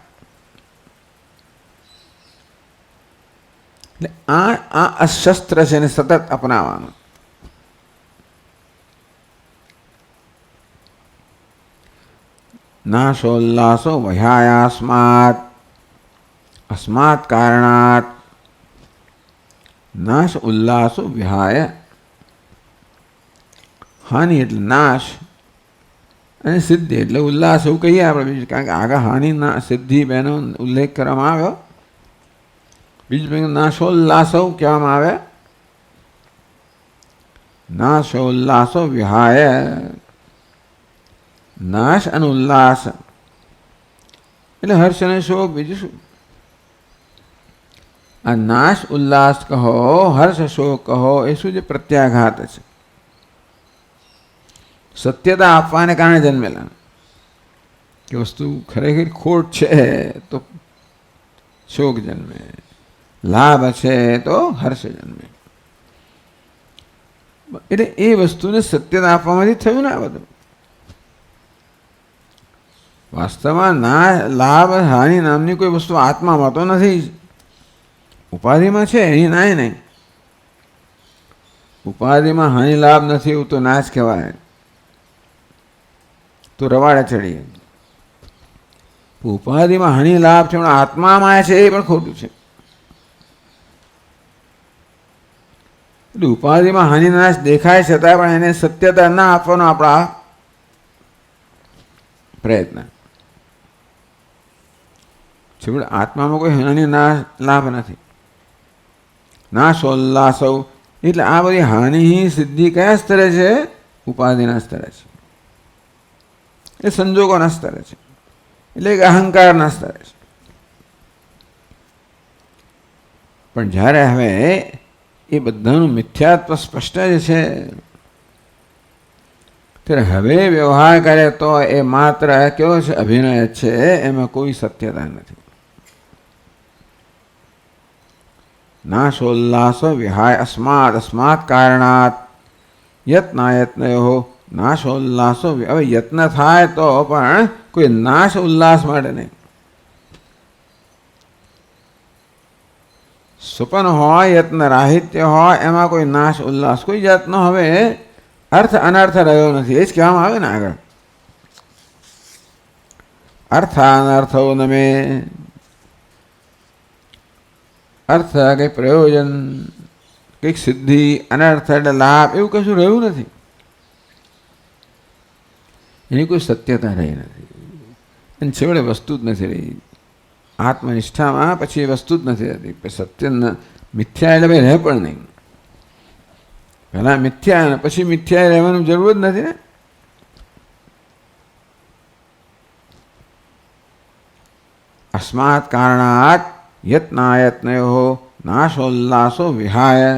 એટલે આ અશસ્ત્ર છે એને સતત અપનાવવાનું. નાશોલ્લાસો વહ્યાયાસ્માત અસ્માત કારણાત નાશ ઉલ્લાસો વિહાય. હાનિ એટલે નાશ અને સિદ્ધિ એટલે ઉલ્લાસ, એવું કહીએ આપણે બીજું. કારણ કે આગળ હાનિ ના સિદ્ધિ બેનો ઉલ્લેખ કરવામાં આવ્યો. બીજું નાશોલ્લાસો કહેવામાં આવે. નાશોલ્લાસો વિહાય, નાશ અને ઉલ્લાસ એટલે હર્ષ અને શોક. બીજું શું? આ નાશ ઉલ્લાસ કહો, હર્ષ શોક કહો, એ શું છે? પ્રત્યાઘાત છે. સત્યતા આપવાને કારણે જન્મેલા. કે વસ્તુ ખરેખર ખોટ છે તો શોક જન્મે, લાભ છે તો હર્ષ જન્મે. એટલે એ વસ્તુને સત્યતા આપવામાંથી થયું ને આ બધું. વાસ્તવમાં ના લાભ હાનિ નામની કોઈ વસ્તુ આત્મામાં તો નથી. ઉપાધિમાં છે, એની નાય નહીં. ઉપાધિમાં હાનિ લાભ નથી એવું તો નાશ કહેવાય. તો રવાડે ચડીએ. ઉપાધિમાં હાનિ લાભ છે, પણ આત્મામાં છે એ પણ ખોટું છે. એટલે ઉપાધિમાં હાનિ નાશ દેખાય છતાં પણ એને સત્યતા ના આપવાનો આપણા પ્રયત્ન. આત્મામાં કોઈ હાનિ નાશ લાભ નથી. નાશોલ્લાસો એટલે આ બધી હાનિ સિદ્ધિ કયા સ્તરે છે? ઉપાધિના સ્તરે છે. એ સંજોગોના સ્તરે છે. એટલે કે અહંકારના સ્તરે છે. પણ જ્યારે હવે એ બધાનું મિથ્યાત્વ સ્પષ્ટ જ છે. ત્યારે હવે વ્યવહાર કરે તો એ માત્ર કેવો છે? અભિનય જ છે, એમાં કોઈ સત્યતા નથી. નાશોલ્લાસો વિહાય અસ્માત અસ્માત કારણાત યત્નાયત્નયો નાશોલ્લાસો. હવે યત્ન થાય તો પણ કોઈ નાશ ઉલ્લાસ માટે નહીં. સુપન હોય, યત્ન રાહિત્ય હોય, એમાં કોઈ નાશ ઉલ્લાસ કોઈ જાતનો હવે અર્થ અનર્થ રહ્યો નથી. એ જ કહેવામાં આવે ને આગળ, અર્થ અનર્થો નમે. અર્થ કંઈક પ્રયોજન, કંઈક સિદ્ધિ, અનર્થ એટલે લાભ, એવું કશું રહ્યું નથી. એની કોઈ સત્યતા રહી નથી. અને છેવડે વસ્તુ જ નથી રહી. આત્મનિષ્ઠામાં પછી એ વસ્તુ જ નથી રહેતી. સત્ય મિથ્યા એટલે ભાઈ રહે પણ નહીં. પહેલાં મિથ્યા અને પછી મિથ્યા રહેવાની જરૂર જ નથી ને. અસ્માત કારણાત યત્નાયત્નયો નાશોલ્લાસો વિહાય.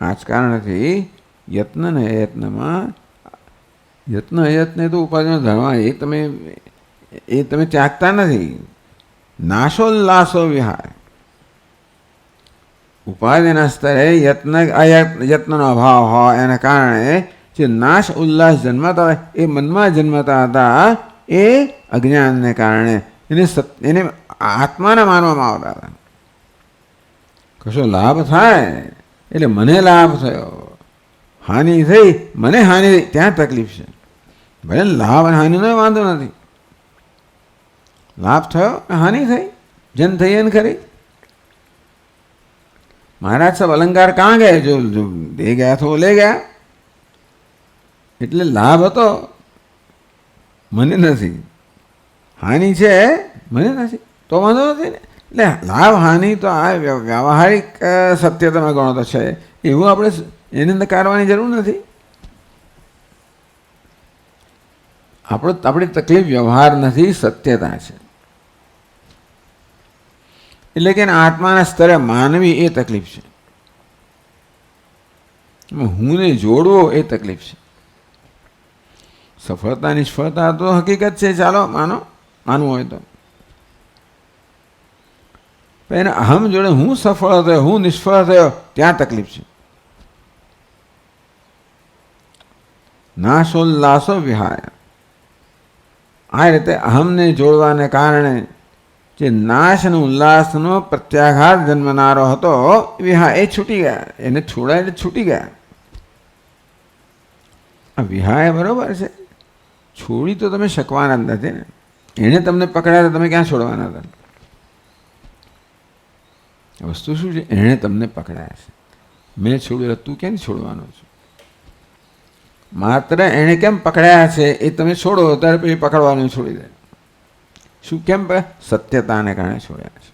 આ જ કારણથી યત્ન ને અયત્નમાં, યત્ન અયત્ન તો ઉપાધિનો ધર્મ, એ તમે ત્યાગતા નથી. નાશોલ્લાસો વિહાય. ઉપાધિના સ્તરે યત્નનો અભાવ હોય એના કારણે જે નાશ ઉલ્લાસ જન્મતા હોય એ મનમાં જન્મતા હતા, એ અજ્ઞાનને કારણે એને આત્માને માનવામાં આવતા હતા. કશો લાભ થાય એટલે મને લાભ થયો, હાનિ થઈ મને હાનિ થઈ, ત્યાં તકલીફ છે. ભલે લાભ અને હાનિનો વાંધો નથી. લાભ થયો, હાનિ થઈ, જન થઈ એને ખરી. महाराज सब अलंकार कहाँ गए? जो दे गया था वो ले गया. એટલે લાભ હતો, મને નથી. હાનિ છે, મને નથી, તો વાંધો નથી ને. એટલે લાભ હાનિ તો આ વ્યાવહારિક સત્ય તમે ગણો તો છે, એવું આપણે એની અંદર કાઢવાની જરૂર નથી. આપણી તકલીફ વ્યવહાર નથી, સત્યતા છે. એટલે કે આત્માના સ્તરે માનવી એ તકલીફ છે. હું ને જોડવો એ તકલીફ છે. સફળતા નિષ્ફળતા તો હકીકત છે, ચાલો માનવું હોય તો. પણ એને અહમ જોડે હું સફળ થયો, હું નિષ્ફળ થયો, ત્યાં તકલીફ છે. નાશોલ્લાસો વિહાય. આ રીતે અહમને જોડવાને કારણે જે નાશ અને ઉલ્લાસનો પ્રત્યાઘાત જન્મનારો હતો, વિહાય એ છૂટી ગયા. એને છોડાય એટલે છૂટી ગયા. આ વિહાય બરોબર છે, છોડી તો તમે શકવાના જ નથી ને. એણે તમને પકડાયા, તમે ક્યાં છોડવાના હતા? વસ્તુ શું છે? એણે તમને પકડાયા છે, મેં છોડ્યું, તું કેમ છોડવાનો છું? માત્ર એણે કેમ પકડાયા છે એ તમે છોડો, ત્યારે પછી પકડવાનું છોડી દે. શું કેમ? સત્યતાને કારણે છોડ્યા છે.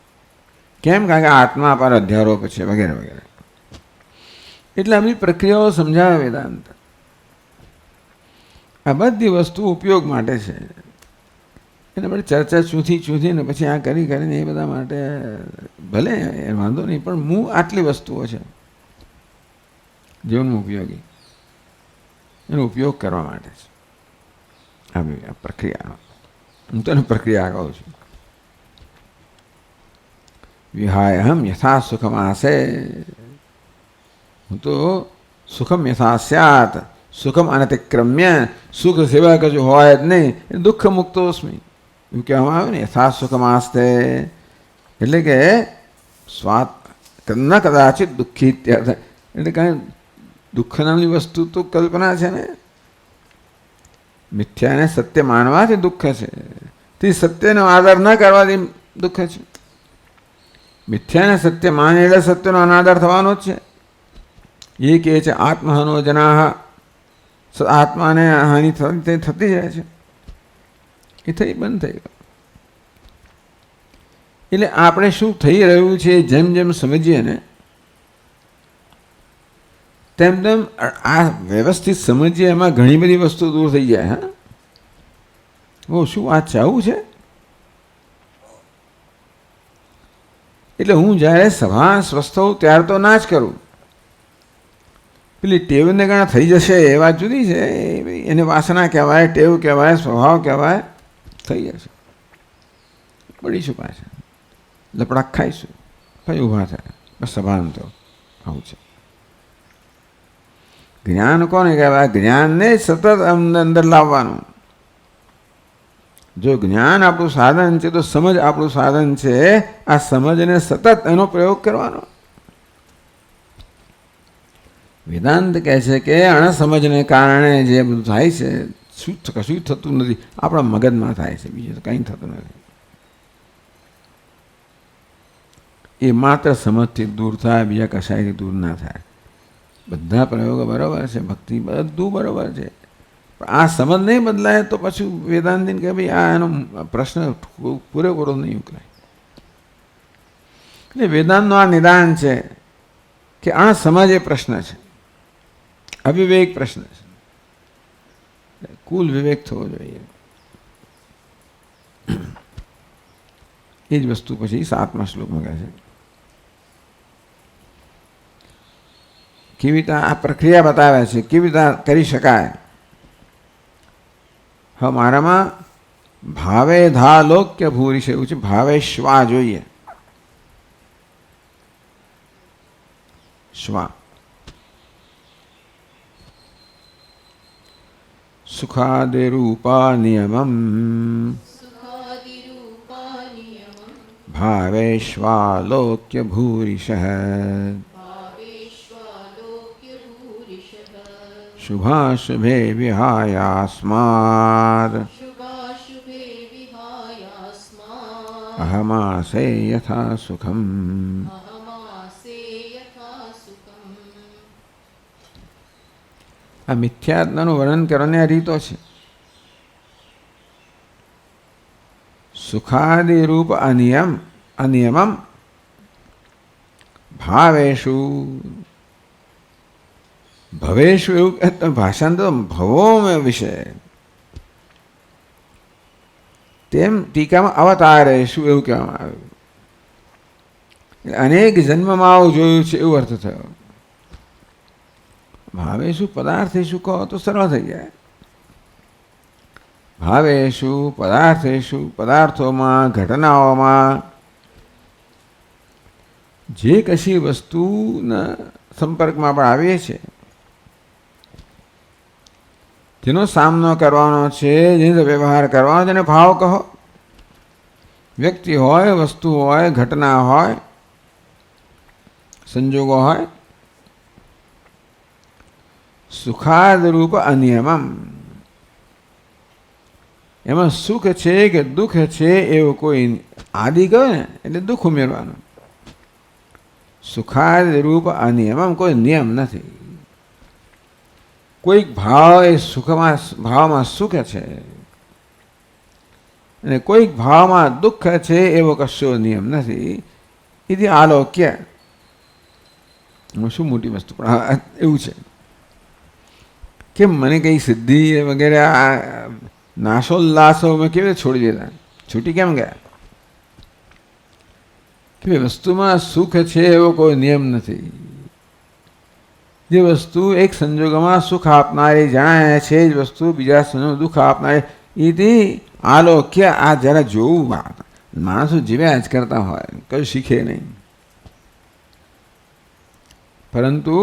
કેમ? કારણ કે આત્મા પર અધ્યારોપ છે, વગેરે વગેરે. એટલે આમની પ્રક્રિયાઓ સમજાવે વેદાંત. આ બધી વસ્તુ ઉપયોગ માટે છે. એને આપણે ચર્ચા ચૂંથીને પછી આ કરીને એ બધા માટે ભલે એ વાંધો નહીં, પણ હું આટલી વસ્તુઓ છે જીવનમાં ઉપયોગી, એનો ઉપયોગ કરવા માટે છે આ પ્રક્રિયાનો. હું તો પ્રક્રિયા કહું છું. વિહાય હમ યથા સુખમ આસે. હું તો સુખમ યથા સ્યાત, સુખમ અનતિક્રમ્ય, સુખ સેવા કશું હોય જ નહીં, એ દુઃખ મુક્તોસ્મી એવું કહેવામાં આવે ને. યથા સુખમ આસ્તે એટલે કે સ્વાત ન કદાચિત દુઃખી ઇત્યર્થ. એટલે કાંઈ દુઃખ નામની વસ્તુ તો કલ્પના છે ને. મિથ્યાને સત્ય માનવાથી દુઃખ છે, તે સત્યનો આદર ન કરવાથી દુઃખ છે. મિથ્યાને સત્ય માને એટલે સત્યનો અનાદર થવાનો જ છે. એ કહે છે આત્મહનો જનાહ, આત્માને હાનિ થતી જાય છે. એ થઈ બંધ થઈ ગયું. એટલે આપણે શું થઈ રહ્યું છે જેમ જેમ સમજીએ ને તેમ તેમ આ વ્યવસ્થિત સમજીએ, એમાં ઘણી બધી વસ્તુ દૂર થઈ જાય. હા, શું વાત છે? આવું છે? એટલે હું જ્યારે સભા સ્વસ્થ હોઉં ત્યારે તો ના જ કરું. પેલી ટેવને કારણે થઈ જશે એ વાત જુદી છે. એને વાસના કહેવાય, ટેવ કહેવાય, સ્વભાવ કહેવાય. થઈ જશે, પડીશું પાછા, લપડાક ખાઈશું, પછી ઊભા થાય. બસ સભાન તો આવું છે. જ્ઞાન કોને કહેવાય? જ્ઞાનને સતત અંદર લાવવાનું. જો જ્ઞાન આપણું સાધન છે તો સમજ આપણું સાધન છે. આ સમજને સતત એનો પ્રયોગ કરવાનો. વેદાંત કહે છે કે અણસમજને કારણે જે બધું થાય છે, કશું થતું નથી, આપણા મગજમાં થાય છે, બીજું તો કંઈ થતું નથી. એ માત્ર સમજથી દૂર થાય, બીજા કશાયથી દૂર ના થાય. બધા પ્રયોગો બરાબર છે, ભક્તિ બધું બરાબર છે, પણ આ સમજ નહીં બદલાય તો પછી વેદાંતિને કે ભાઈ આ એનો પ્રશ્ન પૂરેપૂરો નહીં ઉકલાય. એટલે વેદાંતનું આ નિદાન છે કે અણસમજ એ પ્રશ્ન છે, અવિવેક પ્રશ્ન છે. કુલ વિવેક થવો જોઈએ. એ જ વસ્તુ પછી 7મા શ્લોકમાં કહે છે કેવી રીતે આ પ્રક્રિયા બતાવે છે, કેવી રીતે કરી શકાય. હવે મારામાં ભાવે ધા લોક્ય ભૂરી છે એવું છે. ભાવે શ્વા જોઈએ. શ્વા સુખાદિરૂપા નિયમમ ભાવેશ્વાલોક્ય ભૂરિશઃ શુભાશુભે વિહાયાસ્માદ અહમાસે યથા સુખમ. આ મિથ્યાત્માનું વર્ણન કરવાની આ રીતો છે. સુખાદિ રૂપ અનિયમમ ભાવેશુ ભવેશુ એવું ભાષાંતર ભવો વિશે, તેમ ટીકામાં અવતારેશું એવું કહેવામાં આવ્યું. અનેક જન્મમાં આવું જોયું છે એવું અર્થ થયો. ભાવેશુ પદાર્થેશુ કહો તો સરળ થઈ જાય. ભાવેશુ પદાર્થેશુ પદાર્થોમાં, ઘટનાઓમાં જે કશી વસ્તુના સંપર્કમાં પણ આવીએ છીએ, જેનો સામનો કરવાનો છે, જેનો વ્યવહાર કરવાનો, જેને ભાવ કહો. વ્યક્તિ હોય, વસ્તુ હોય, ઘટના હોય, સંજોગો હોય. સુખાદ રૂપ અનિયમમ, એમાં સુખ છે કે દુઃખ છે એવું કોઈ આદિ કહે ને એટલે દુઃખ ઉમેરવાનું. સુખાદ રૂપ અનિયમમ, કોઈ નિયમ નથી. કોઈક ભાવ એ સુખમાં ભાવમાં સુખ છે અને કોઈક ભાવમાં દુઃખ છે એવો કશો નિયમ નથી. એથી આલોક્ય શું મોટી વસ્તુ, પણ એવું છે કે મને કંઈ સિદ્ધિ વગેરે આ નાશોલ્લાસો મેં કેવી રીતે છોડી દીધા, છૂટી કેમ ગયા? કે વસ્તુમાં સુખ છે એવો કોઈ નિયમ નથી. જે વસ્તુ એક સંજોગોમાં સુખ આપનારી જણાય છે, જ વસ્તુ બીજા સંજોગોમાં દુઃખ આપનારી. એથી આલોક્ય આ જરા જોવું. માણસો જીવ્યા જ કરતા હોય, કયું શીખે નહીં. પરંતુ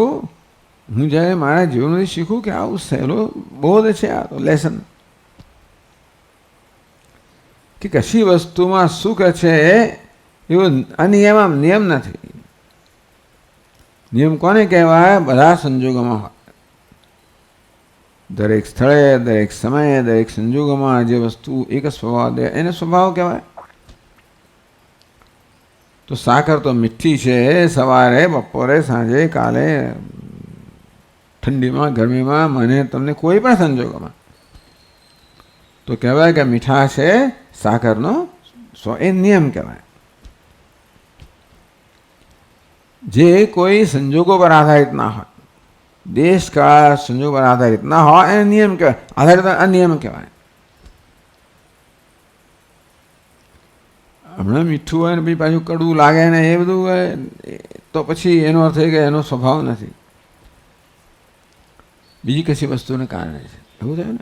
હું જ્યારે મારા જીવનમાંથી શીખું કે આવું સહેલો બોધ છે, આ તો લેસન, કે કશી વસ્તુમાં સુખ છે એવું અનિયમ, નિયમ નથી. નિયમ કોને કહેવાય? બધા સંજોગોમાં હોય, દરેક સ્થળે, દરેક સમયે, દરેક સંજોગોમાં જે વસ્તુ એક સ્વભાવ દે એને સ્વભાવ કહેવાય. તો સાકર તો મીઠી છે, સવારે, બપોરે, સાંજે, કાલે, ઠંડીમાં, ગરમીમાં, મને તમને કોઈ પણ સંજોગોમાં તો કહેવાય કે મીઠા છે સાકરનો એ નિયમ કહેવાય. જે કોઈ સંજોગો પર આધારિત ના હોય, દેશ કાળ સંજોગો પર આધારિત ના હોય એને નિયમ કહેવાય. આધારિત અનિયમ કહેવાય. હમણાં મીઠું હોય ને પછી પાછું કડવું લાગે ને એ બધું હોય તો પછી એનો અર્થ એ કે એનો સ્વભાવ નથી, બીજી કશી વસ્તુને કારણે છે, એવું થયું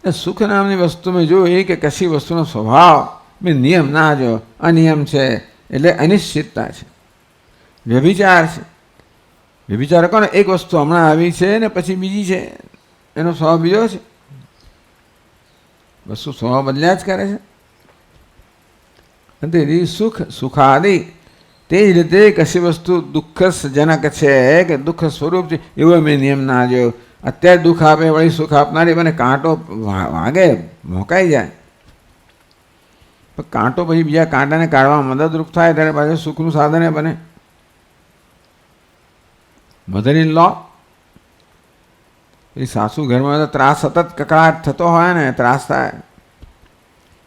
ને. સુખ નામની વસ્તુ મેં જોયું એ કે કશી વસ્તુનો સ્વભાવ મેં નિયમ ના જો, અનિયમ છે એટલે અનિશ્ચિતતા છે, વ્યભિચાર છે. વ્યભિચાર કોને? એક વસ્તુ હમણાં આવી છે ને પછી બીજી છે, એનો સ્વભાવ બીજો છે. વસ્તુ સ્વભાવ બદલ્યા જ કરે છે. તેથી સુખ સુખાદિ તે જ રીતે કશી વસ્તુ દુઃખજનક છે કે દુઃખ સ્વરૂપ છે એવો મેં નિયમ ના જોયો. અત્યારે દુઃખ આપે વળી સુખ આપનારી બને કાંટો વાગે મોકાઈ જાય, પણ કાંટો પછી બીજા કાંટાને કાઢવામાં મદદરૂપ થાય ત્યારે પાછું સુખનું સાધન બને. મધર ઇન લો એ સાસુ ઘરમાં તો ત્રાસ સતત કકળાટ થતો હોય ને, ત્રાસ થાય.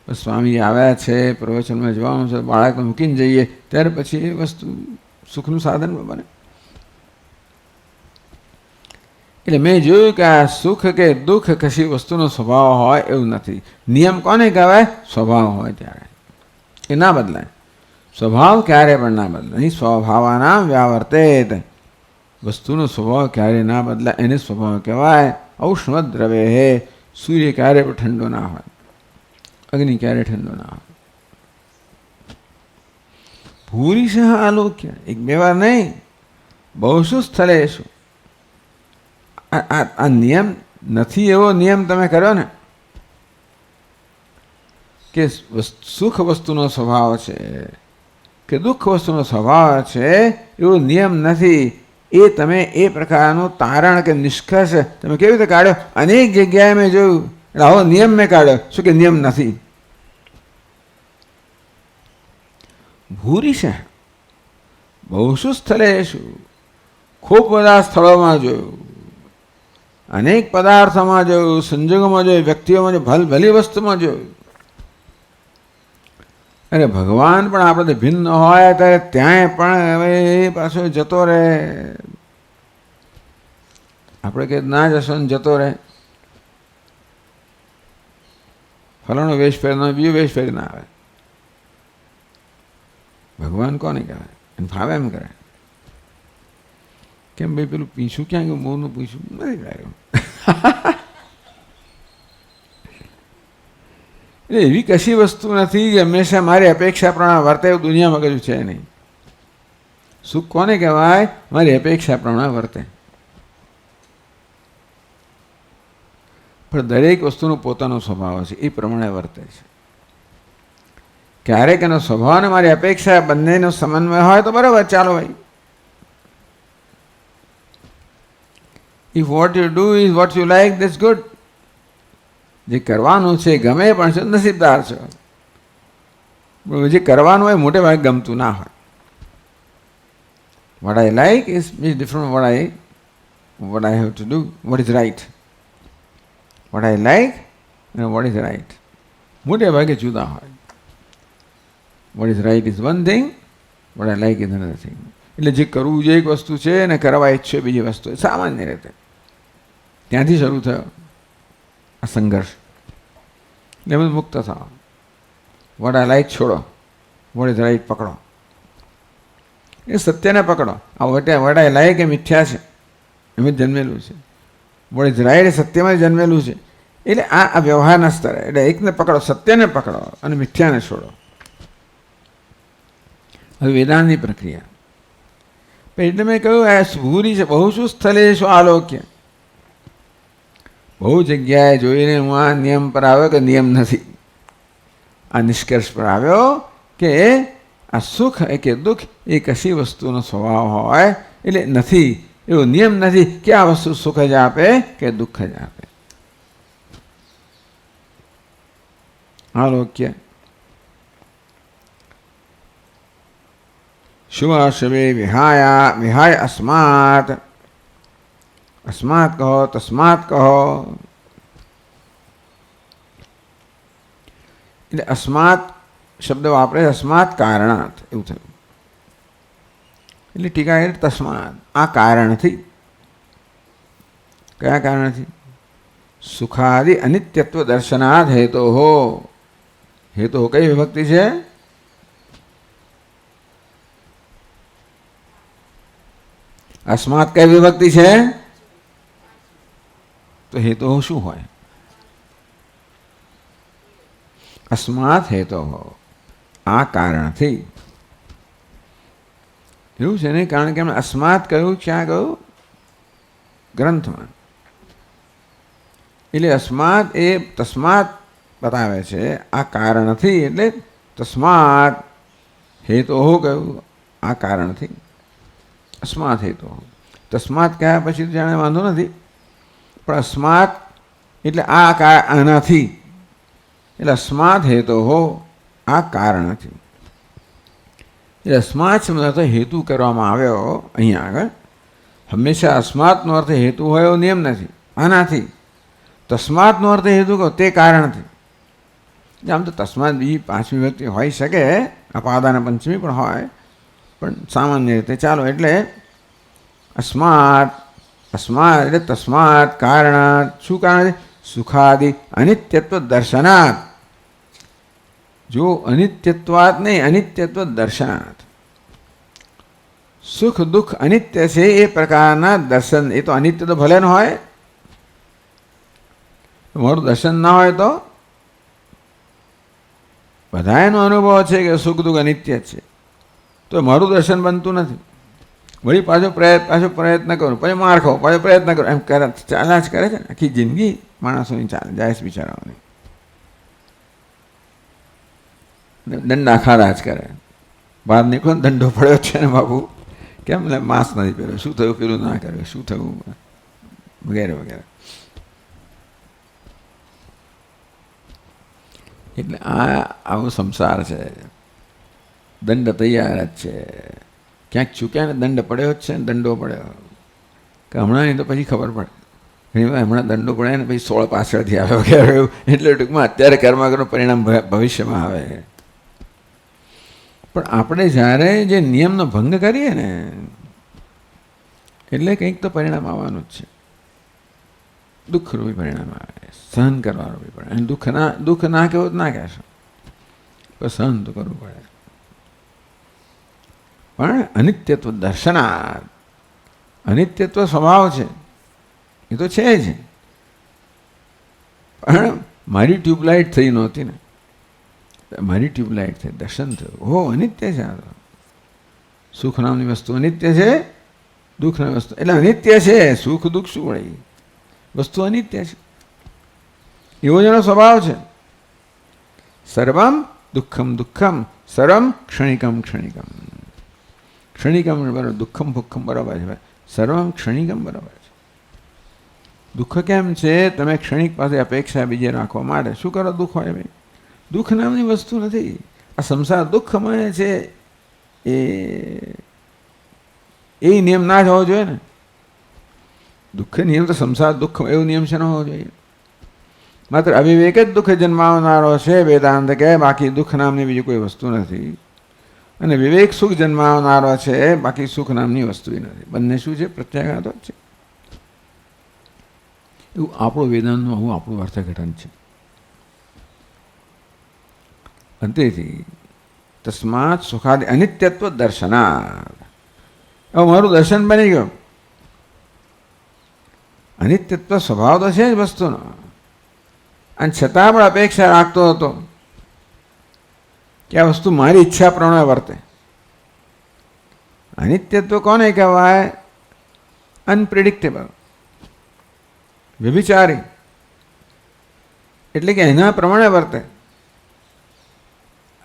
સ્વામી આવ્યા છે, પ્રવચનમાં જવાનું છે, બાળકને મૂકીને જઈએ ત્યારે પછી એ વસ્તુ સુખનું સાધન બને. એટલે મેં જોયું કે આ સુખ કે દુઃખ કશી વસ્તુનો સ્વભાવ હોય એવું નથી. નિયમ કોને કહેવાય? સ્વભાવ હોય ત્યારે એ ના બદલાય. સ્વભાવ ક્યારે પણ ના બદલાય. નહીં સ્વભાવાના વ્યાવર્તેત, વસ્તુનો સ્વભાવ ક્યારે ના બદલાય એને સ્વભાવ કહેવાય. ઔષ્ણવ દ્રવ્ય હે, સૂર્ય ક્યારે પણ ઠંડો ના હોય, અગ્નિ ક્યારે ઠંડો ના હોય. ભૂરિશ આલોક્ય, એક બે વાર નહીં, બહુશું સ્થળેશુ. આ નિયમ નથી એવો નિયમ તમે કર્યો ને કે સુખ વસ્તુનો સ્વભાવ છે કે દુઃખ વસ્તુનો સ્વભાવ છે એવો નિયમ નથી. એ તમે એ પ્રકારનું તારણ કે નિષ્કર્ષ તમે કેવી રીતે કાઢ્યો? અનેક જગ્યાએ મેં જોયું, આવો નિયમ મેં કાઢ્યો. શું કે નિયમ નથી? ભૂરિશ બહુશું સ્થળેશુ, ખૂબ બધા સ્થળોમાં જોયું, અનેક પદાર્થોમાં જોયું, સંજોગોમાં જોયું, વ્યક્તિઓમાં જોયું, ભલી વસ્તુમાં જોયું. અરે ભગવાન પણ આપણે ભિન્ન હોય ત્યારે ત્યાંય પણ હવે એ પાછો જતો રહે. આપણે કે ના જશો ને જતો રહે, ફલાણો વેશ પહેરનો બીજો વેશ પહેરી ના આવે. ભગવાન કોને કહેવાય? એને ફાવે એમ કરે. કેમ ભાઈ પેલું પીછું ક્યાં ગયું? મોરનું પીછું નથી લાગ્યું. એટલે એવી કશી વસ્તુ નથી કે હંમેશા મારી અપેક્ષા પ્રમાણે વર્તે એવું દુનિયામાં કશું છે નહીં. સુખ કોને કહેવાય? મારી અપેક્ષા પ્રમાણે વર્તે. પણ દરેક વસ્તુનો પોતાનો સ્વભાવ છે, એ પ્રમાણે વર્તે છે. ક્યારેક એનો સ્વભાવ ને મારી અપેક્ષા બંનેનો સમન્વય હોય તો બરાબર, ચાલો ભાઈ. If what you do is what you like, that's good. જે કરવાનું છે ગમે પણ છે, નસીબદાર છે. જે કરવાનું હોય મોટે ભાગે ગમતું ના હોય. What I like is different from what I have to do, what is right. What I like and what is right મોટે ભાગે જુદા હોય. What is right is one thing, what I like is another thing. એટલે જે કરવું જે એક વસ્તુ છે અને કરવા ઈચ્છે બીજી વસ્તુ, સામાન્ય રીતે ત્યાંથી શરૂ થયો આ સંઘર્ષ. એટલે મુક્ત થાવ. વોટ આઈ લાઈક છોડો, વોટ ઇઝ રાઈટ પકડો. એ સત્યને પકડો. આ વોટ આઈ લાઈક એ મિથ્યા છે, એમ જ જન્મેલું છે. વોટ ઇઝ રાઈટ એ સત્યમાં જ જન્મેલું છે. એટલે આ વ્યવહારના સ્તરે એટલે એકને પકડો, સત્યને પકડો અને મિથ્યાને છોડો. હવે વેદાંતની પ્રક્રિયા. એટલે મેં કહ્યું આ ભૂરી છે, બહુ શું સ્થળે શું આલોક્ય. બહુ જગ્યાએ જોઈને હું આ નિયમ પર આવ્યો કે નિયમ નથી. આ નિષ્કર્ષ પર આવ્યો કે આ સુખ કે દુઃખ એ કશી વસ્તુનો સ્વભાવ હોય એટલે નથી, એવો નિયમ નથી કે આ વસ્તુ સુખ જ આપે કે દુઃખ જ આપે. આલોક્ય શુભાશુભે વિહાય અસ્માત. અસ્માત કહો, તસ્માત કહો. એટલે અસ્માત શબ્દ વાપરે, અસ્માત કારણાત એવું થયું. એટલે ટીકા એ તસ્માત, આ કારણથી. કયા કારણથી? સુખાદિ અનિત્યત્વ દર્શનાદ હેતો હો. હેતો કઈ વિભક્તિ છે? અસ્માત કઈ વિભક્તિ છે? તો હેતો શું હોય? અસ્માત હેતો આ કારણથી. એવું છે ને, કારણ કે એમણે અસ્માત કહ્યું, ક્યાં કહ્યું? ગ્રંથમાં. એટલે અસ્માત એ તસ્માત બતાવે છે, આ કારણથી. એટલે તસ્માત હેતો કહ્યું, આ કારણથી. અસ્માત હેતો. તસ્માત કયા પછી જાણે વાંધો નથી, પણ અસ્માત એટલે આનાથી. એટલે અસ્માત હેતો આ કારણથી. એટલે અસ્માત શબ્દ હેતુ કરવામાં આવ્યો અહીંયા આગળ. હંમેશા અસ્માતનો અર્થ હેતુ હોય એવો નિયમ નથી. આનાથી. તસ્માતનો અર્થ હેતુ કહો તે કારણથી. આમ તો તસ્માત બીજી પાંચમી વ્યક્તિ હોઈ શકે, અપાદાન પંચમી પણ હોય, પણ સામાન્ય રીતે ચાલો. એટલે અસ્માત એટલે તસ્માત કારણાત. શું કારણ? સુખાદિ અનિત્યત્વ દર્શનાત. જો અનિત્યત્વાત નહીં, અનિત્યત્વ દર્શનાત. સુખ દુઃખ અનિત્ય છે એ પ્રકારના દર્શન. એ તો અનિત્ય તો ભલે ન હોય, મારું દર્શન ના હોય તો બધાનો અનુભવ છે કે સુખ દુઃખ અનિત્ય છે, તો મારું દર્શન બનતું નથી. વળી પાછો પ્રયત્ન કરું, પછી માર ખાઉં, પાછો પ્રયત્ન કરું, એમ કરે ચાલ્યા જ કરે છે ને. આખી જિંદગી માણસોની ચાલે જાય છે બિચારાઓની. દંડા ખાધા જ કરે. બહાર નીકળો ને દંડો પડ્યો છે ને બાબુ, કેમ માસ્ક નથી પહેર્યો, શું થયું, પેલું ના કર્યું, શું થયું, વગેરે વગેરે. એટલે આવો સંસાર છે. દંડ તૈયાર જ છે. ક્યાંક ચૂક્યા ને દંડ પડ્યો જ છે ને, દંડો પડ્યો કે હમણાં નહીં તો પછી ખબર પડે. ઘણી વાર હમણાં દંડો પડે ને પછી 16 પાછળથી આવે વગેરે. એટલે ટૂંકમાં અત્યારે કર્મનું પરિણામ ભવિષ્યમાં આવે. પણ આપણે જ્યારે જે નિયમનો ભંગ કરીએ ને, એટલે કંઈક તો પરિણામ આવવાનું જ છે. દુઃખરૂપી પરિણામ આવે, સહન કરવાનું બી પડે. અને દુઃખ ના કહેવું ના કહેશો, પણ સહન તો કરવું પડે. પણ અનિત્યત્વ દર્શનાત. અનિત્યત્વ સ્વભાવ છે, એ તો છે જ. પણ મારી ટ્યુબલાઇટ થઈ નહોતી ને, મારી ટ્યુબલાઇટ થઈ, દર્શન થયું. અનિત્ય છે. આ સુખ નામની વસ્તુ અનિત્ય છે, દુઃખ નામની વસ્તુ એટલે અનિત્ય છે. સુખ દુઃખ શું વળી, વસ્તુ અનિત્ય છે. એવો જ એનો સ્વભાવ છે. સર્વમ દુઃખમ દુઃખમ, સર્વમ ક્ષણિકમ ક્ષણિકમ. ક્ષણિકમ બરાબર, દુઃખમ ભુખમ બરાબર છે. સર્વમ ક્ષણિકમ બરાબર છે. દુઃખ કેમ છે? તમે ક્ષણિક પાસે અપેક્ષા બીજે રાખવા માટે શું કરો? દુઃખ હોય ભાઈ. દુઃખ નામની વસ્તુ નથી. આ સંસાર દુઃખમય છે. એ નિયમ ના જ હોવો જોઈએ ને. દુઃખ નિયમ તો સંસાર દુઃખ એવો નિયમ છે ન હોવો જોઈએ. માત્ર અવિવેક જ દુઃખ જન્માવનારો છે વેદાંત કે, બાકી દુઃખ નામની બીજી કોઈ વસ્તુ નથી. અને વિવેક સુખ જન્માવનારો છે, બાકી સુખ નામની વસ્તુ નથી. બંને શું છે? પ્રત્યાઘાતો જ છે. એવું આપણું વેદાંતનું આવું આપણું અર્થઘટન છે. અંતેથી તસ્માત સુખાદિ અનિત્યત્વ દર્શનાત. હવે મારું દર્શન બની ગયું. અનિત્યત્વ સ્વભાવ તો છે જ વસ્તુનો, અને છતાં પણ અપેક્ષા રાખતો હતો કે આ વસ્તુ મારી ઈચ્છા પ્રમાણે વર્તે. અનિત્યત્વ કોને કહેવાય? અનપ્રિડિક્ટેબલ, વ્યભિચારી. એટલે કે એના પ્રમાણે વર્તે,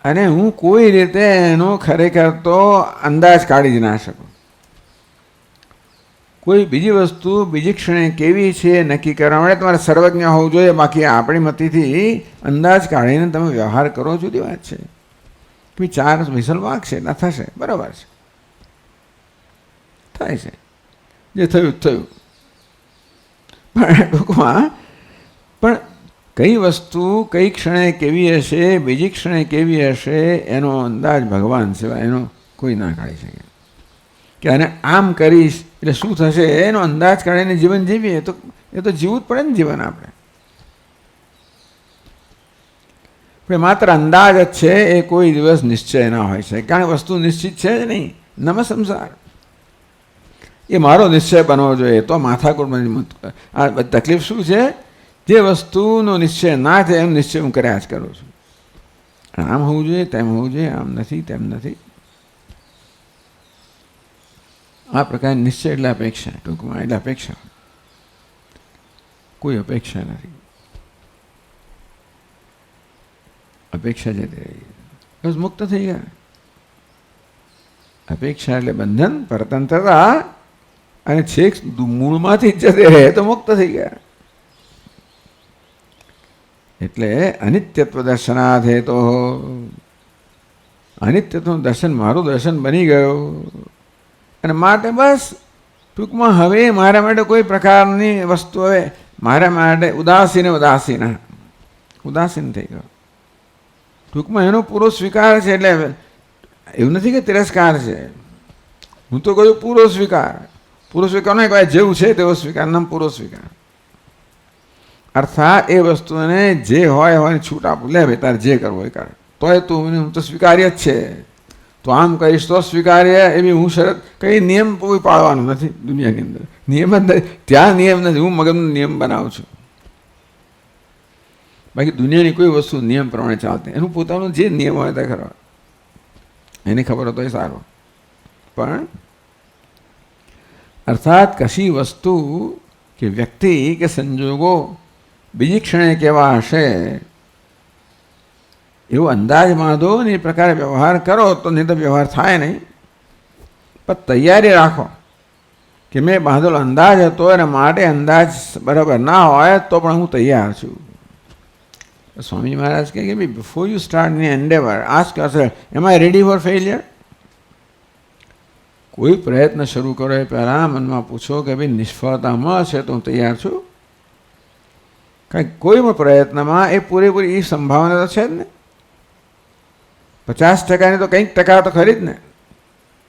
અને હું કોઈ રીતે એનો ખરેખર તો અંદાજ કાઢી જ ના શકું. કોઈ બીજી વસ્તુ બીજી ક્ષણે કેવી છે નક્કી કરવા માટે તમારે સર્વજ્ઞ હોવું જોઈએ. બાકી આપણી મતીથી અંદાજ કાઢીને તમે વ્યવહાર કરો, જુદી વાત છે. કે 4 વિસલ વાગશે ના થશે, બરાબર છે, થાય છે, જે થયું થયું. પણ ટૂંકમાં પણ કઈ વસ્તુ કઈ ક્ષણે કેવી હશે, બીજી ક્ષણે કેવી હશે, એનો અંદાજ ભગવાન સિવાય એનો કોઈ ના કાઢી શકે. કે આને આમ કરીશ એટલે શું થશે એનો અંદાજ કાઢીને જીવન જીવીએ એ તો જીવવું જ પડે ને જીવન આપણે. પણ માત્ર અંદાજ જ છે, એ કોઈ દિવસ નિશ્ચય ના હોય છે, કારણ કે વસ્તુ નિશ્ચિત છે જ નહીં. નમ સંસાર એ મારો નિશ્ચય બનવો જોઈએ, તો માથાકૂટ. આ તકલીફ શું છે? જે વસ્તુનો નિશ્ચય ના થાય એનો નિશ્ચય હું કર્યા જ કરું છું. આમ હોવું જોઈએ, તેમ હોવું જોઈએ, આમ નથી, તેમ નથી. આ પ્રકારની નિશ્ચય એટલે અપેક્ષા, ટૂંકમાં એટલે અપેક્ષા. કોઈ અપેક્ષા નથી. અપેક્ષા જતી રહી, બસ મુક્ત થઈ ગયા. અપેક્ષા એટલે બંધન, પરતંત્રતા, અને છેક મૂળમાંથી જતી રહે તો મુક્ત થઈ ગયા. એટલે અનિત્યત્વ દર્શનાથ હે તો અનિત્યત્વનું દર્શન મારું દર્શન બની ગયું. અને માટે બસ ટૂંકમાં હવે મારા માટે કોઈ પ્રકારની વસ્તુ, હવે મારા માટે ઉદાસીન થઈ ગયો. ટૂંકમાં એનો પૂરો સ્વીકાર છે. એટલે એવું નથી કે તિરસ્કાર છે, હું તો કહ્યું પૂરો સ્વીકાર. પૂરો સ્વીકાર નહીં કહેવાય, જેવું છે તેવો સ્વીકાર, નામ પૂરો સ્વીકાર. અર્થાત એ વસ્તુને જે હોય છૂટ આપું, લે ભાઈ તારે જે કરવો એ કર, તોય તું હું તો સ્વીકાર્ય જ છે, તો આમ કહીશ તો સ્વીકાર્ય, એવી હું શરત કંઈ નિયમ કોઈ પાળવાનું નથી દુનિયાની અંદર. નિયમ જ નથી, ત્યાં નિયમ નથી, હું મગજનો નિયમ બનાવું છું. બાકી દુનિયાની કોઈ વસ્તુ નિયમ પ્રમાણે ચાલતી, એનું પોતાનું જે નિયમ હોય તે ખરો, એને ખબર હતો એ સારો. પણ અર્થાત કશી વસ્તુ કે વ્યક્તિ કે સંજોગો બીજી ક્ષણે કેવા હશે એવો અંદાજ બાંધો ને એ પ્રકારે વ્યવહાર કરો, તો નહીં તો વ્યવહાર થાય નહીં. પણ તૈયારી રાખો કે મેં બાંધેલો અંદાજ હતો, અને માટે અંદાજ બરાબર ના હોય તો પણ હું તૈયાર છું. સ્વામી મહારાજ કહે કે ભાઈ, before you start an endeavour ask yourself, am I ready for failure? કોઈ પ્રયત્ન શરૂ કરો એ પહેલાં મનમાં પૂછો કે ભાઈ નિષ્ફળતા મળશે તો હું તૈયાર છું. કારણ કે કોઈ પણ પ્રયત્નમાં એ પૂરેપૂરી એ સંભાવના તો છે જ ને. 50%ની તો કંઈક ટકા તો ખરી જ ને.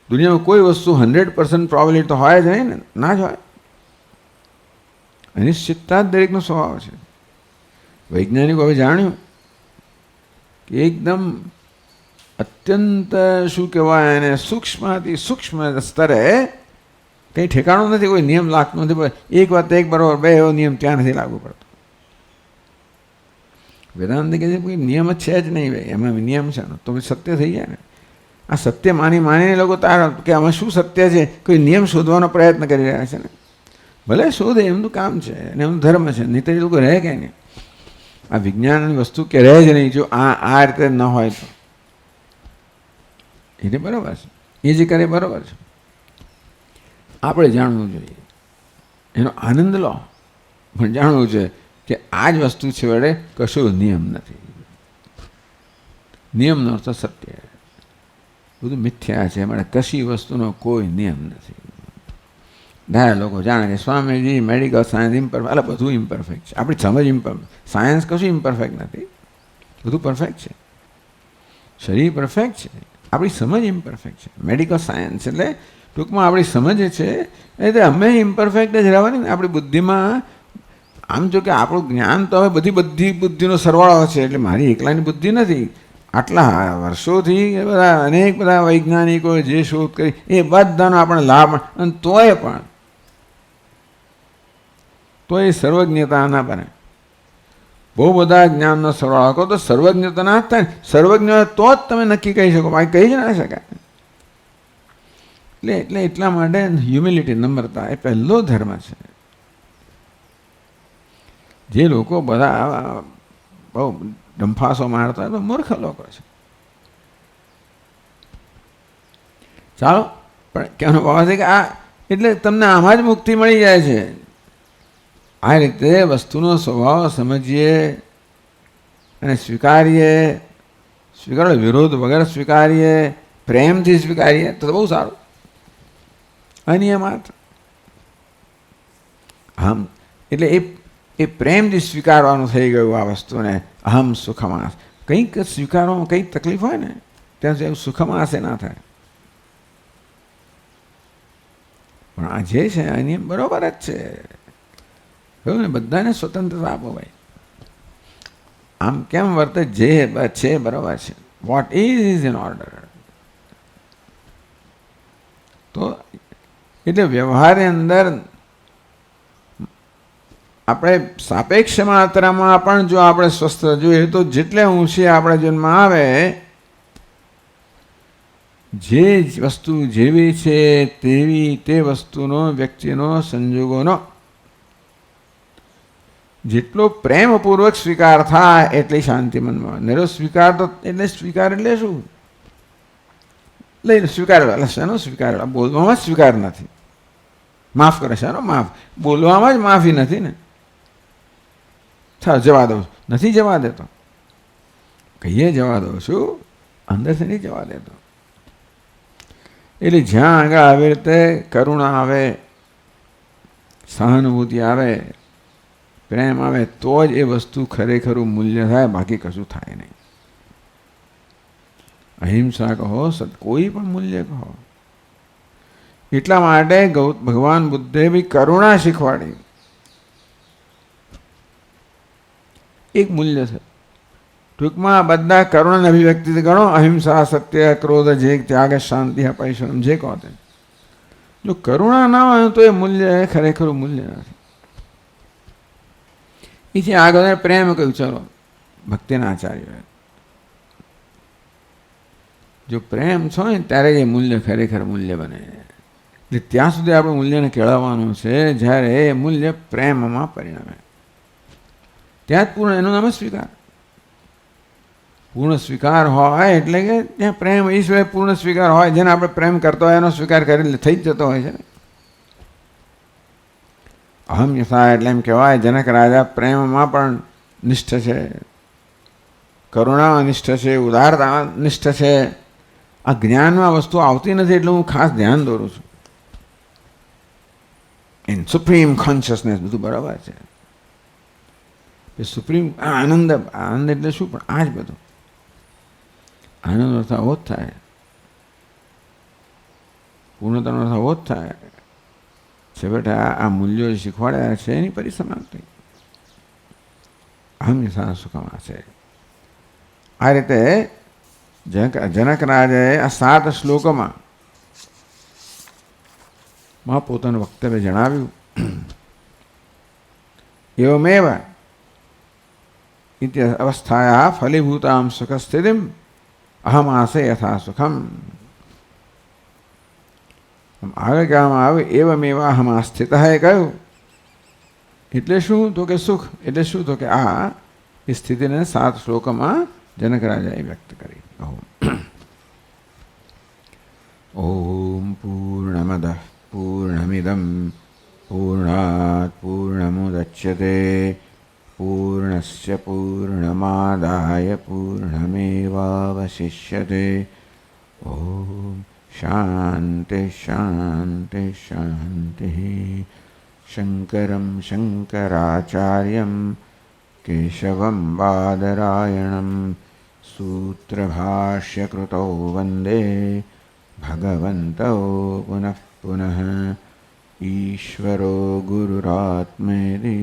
દુનિયામાં કોઈ વસ્તુ 100% પ્રોબેબિલિટી તો હોય જ નહીં ને, ના જ હોય. અનિશ્ચિતતા જ દરેકનો સ્વભાવ છે. વૈજ્ઞાનિકો હવે જાણ્યું કે એકદમ અત્યંત શું કહેવાય એને, સૂક્ષ્મથી સૂક્ષ્મ સ્તરે કંઈ ઠેકાણું નથી, કોઈ નિયમ લાગતો નથી. એક વાત એક બરાબર બે, એવો નિયમ ત્યાં નથી લાગુ પડતો. વેદાંત કહે છે કોઈ નિયમ જ છે જ નહીં ભાઈ, એમાં નિયમ છે તો સત્ય થઈ જાય ને. આ સત્ય માનીને લોકો તાર કે આમાં શું સત્ય છે, કોઈ નિયમ શોધવાનો પ્રયત્ન કરી રહ્યા છે ને. ભલે શોધે, એમનું કામ છે અને એમનું ધર્મ છે, નહીં તો એ લોકો રહે કે નહીં. આ વિજ્ઞાનની વસ્તુ કે રહે જ નહીં જો આ રીતે ન હોય તો. એટલે બરાબર છે, એ જે કરે બરાબર છે. આપણે જાણવું જોઈએ, એનો આનંદ લો, પણ જાણવું છે કે આ જ વસ્તુ છે વડે કશો નિયમ નથી. નિયમનો અર્થ સત્ય, બધું મિથ્યા છે, માટે કશી વસ્તુનો કોઈ નિયમ નથી. ઘણા લોકો જાણે કે સ્વામીજી મેડિકલ સાયન્સ ઇમ્પરફેક્ટ, એટલે બધું ઇમ્પરફેક્ટ છે. આપણી સમજ ઇમ્પરફેક્ટ, સાયન્સ કશું ઇમ્પરફેક્ટ નથી, બધું પરફેક્ટ છે. શરીર પરફેક્ટ છે, આપણી સમજ ઇમ્પરફેક્ટ છે. મેડિકલ સાયન્સ એટલે ટૂંકમાં આપણી સમજ છે, એટલે અમે ઇમ્પરફેક્ટ જ રહેવાની ને. આપણી બુદ્ધિમાં આમ જો કે આપણું જ્ઞાન તો હવે બધી બુદ્ધિનો સરવાળો છે, એટલે મારી એકલાની બુદ્ધિ નથી. આટલા વર્ષોથી બધા અનેક બધા વૈજ્ઞાનિકોએ જે શોધ કરી એ બધાનો આપણે લાભ, અને તોય પણ તો એ સર્વજ્ઞતા ના બને. બહુ બધા જ્ઞાનનો સરવાળો કરો તો સર્વજ્ઞતા ના થાય. સર્વજ્ઞ તો જ તમે નક્કી કહી શકો, બાકી કહી જ ના શકાય. એટલા માટે હ્યુમિલિટી, નમ્રતા એ પહેલો ધર્મ છે. જે લોકો બધા બહુ ડંફાસો મારતા તો મૂર્ખ લોકો છે. ચાલો, પણ કહેવાનો ભાવ છે કે આ એટલે તમને આમાં જ મુક્તિ મળી જાય છે. આ રીતે વસ્તુનો સ્વભાવ સમજીએ અને સ્વીકારીએ, સ્વીકારો, વિરોધ વગર સ્વીકારીએ, પ્રેમથી સ્વીકારીએ તો બહુ સારું. અનિયમાત આમ એટલે એ પ્રેમથી સ્વીકારવાનું થઈ ગયું આ વસ્તુને. અહમ સુખમાસ, કંઈક સ્વીકારવામાં કંઈક તકલીફ હોય ને ત્યાં સુધી સુખમાસે ના થાય. પણ આ જે છે આ નિયમ બરોબર જ છે. કહ્યું ને, બધાને સ્વતંત્રતા આપો ભાઈ. આમ કેમ વર્તે જે છે બરાબર છે, વોટ ઇઝ ઇન ઓર્ડર. તો એટલે વ્યવહારની અંદર આપણે સાપેક્ષ માત્રામાં પણ જો આપણે સ્વસ્થ જોઈએ તો જેટલે ઊંચી આપણે જન્મ આવે, જે વસ્તુ જેવી છે તેવી તે વસ્તુનો વ્યક્તિનો સંજોગોનો જેટલો પ્રેમપૂર્વક સ્વીકાર થાય એટલી શાંતિ મનમાં. નિરો સ્વીકાર તો એટલે સ્વીકાર એટલે શું? લઈને સ્વીકારેલા શેનો સ્વીકારેલા? બોલવામાં જ સ્વીકાર નથી. માફ કરે શેનો માફ? બોલવામાં જ માફી નથી ને. જવા દઉં નથી, જવા દેતો. કહીએ જવા દઉં છું, અંદરથી નહીં જવા દેતો. એટલે જ્યાં આગળ આવી રીતે કરુણા આવે, સહાનુભૂતિ આવે, પ્રેમ આવે તો જ એ વસ્તુ ખરેખરું મૂલ્ય થાય, બાકી કશું થાય નહીં. અહિંસા કહો, કોઈ પણ મૂલ્ય કહો. એટલા માટે ભગવાન બુદ્ધે બી કરુણા શીખવાડી. એક મૂલ્ય છે. ટૂંકમાં બધા કરુણાની અભિવ્યક્તિ ગણો, અહિંસા, સત્ય, ક્રોધ, જે ત્યાગ, શાંતિ, પૈશ્વરમ, જે કહો તે. જો કરુણા ના હોય તો એ મૂલ્ય ખરેખર મૂલ્ય નથી. એથી આગળ પ્રેમ કહ્યું. ચલો ભક્તિના આચાર્ય, જો પ્રેમ છો ને ત્યારે એ મૂલ્ય ખરેખર મૂલ્ય બને. એટલે ત્યાં સુધી આપણે મૂલ્યને કેળવવાનું છે જ્યારે એ મૂલ્ય પ્રેમમાં પરિણમે. ત્યાં જ પૂર્ણ, એનું નામ સ્વીકાર. પૂર્ણ સ્વીકાર હોય એટલે કે ત્યાં પ્રેમ ઈશ્વર પૂર્ણ સ્વીકાર હોય. જેને આપણે પ્રેમ કરતો હોય એનો સ્વીકાર કરી થઈ જ જતો હોય છે. અહમ યથા એટલે એમ કહેવાય, જનક રાજા પ્રેમમાં પણ નિષ્ઠ છે, કરુણામાં નિષ્ઠ છે, ઉદારતા નિષ્ઠ છે. આ જ્ઞાનમાં વસ્તુ આવતી નથી એટલે હું ખાસ ધ્યાન દોરું છું. ઇન સુપ્રીમ કોન્શિયસનેસ બધું બરાબર છે. સુપ્રીમ આનંદ, આનંદ એટલે શું? પણ આ જ બધું આનંદ અર્થ આવો જ થાય, પૂર્ણતાનો અર્થ આવો જ થાય. છેવટે આ મૂલ્યો શીખવાડ્યા છે એની પરિસમાપ્તિ હંમેશા સુખમાં છે. આ રીતે જનક રાજાએ આ 7 શ્લોકોમાં પોતાનું વક્તવ્ય જણાવ્યું. એવમેવ ઇતિ અવસ્થાયા ફલીભૂતામ સુખસ્થિતિમ અહમાસે યથા સુખમ. આગળ કહેવામાં આવે એવમેવા અહમા સ્થિત એ કહ્યું. એટલે શું? તો કે સુખ એટલે શું? તો કે આ એ સ્થિતિને 7 શ્લોકોમાં જનક રાજાએ વ્યક્ત કરી. ઓમ પૂર્ણમદ પૂર્ણમિદમ પૂર્ણાત પૂર્ણમુદચ્યતે પૂર્ણસ્ય પૂર્ણમાદાય પૂર્ણમેવાવશિષ્યતે. ઓમ શાંતિ શાંતિ શાંતિ. શંકરમ શંકરાચાર્યમ કેશવમ બાદરાયણમ સૂત્રભાષ્યકૃતૌ વંદે ભગવन्तौ પુનઃ પુનઃ. ઈશ્વરો ગુરુરાત્મેતિ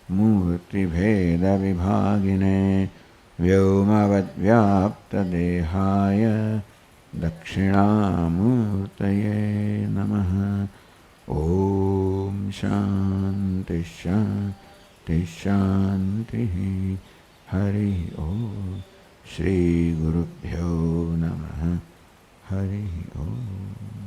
મૂર્તિભેદવિભાગિને વ્યોમવદ્વ્યાપ્તદેહાય દક્ષિણામૂર્તયે નમઃ. ઓમ શાંતિ શાંતિ શાંતિ. હરિ ઓમ. શ્રી ગુરુભ્યો નમઃ. હરિ ઓમ.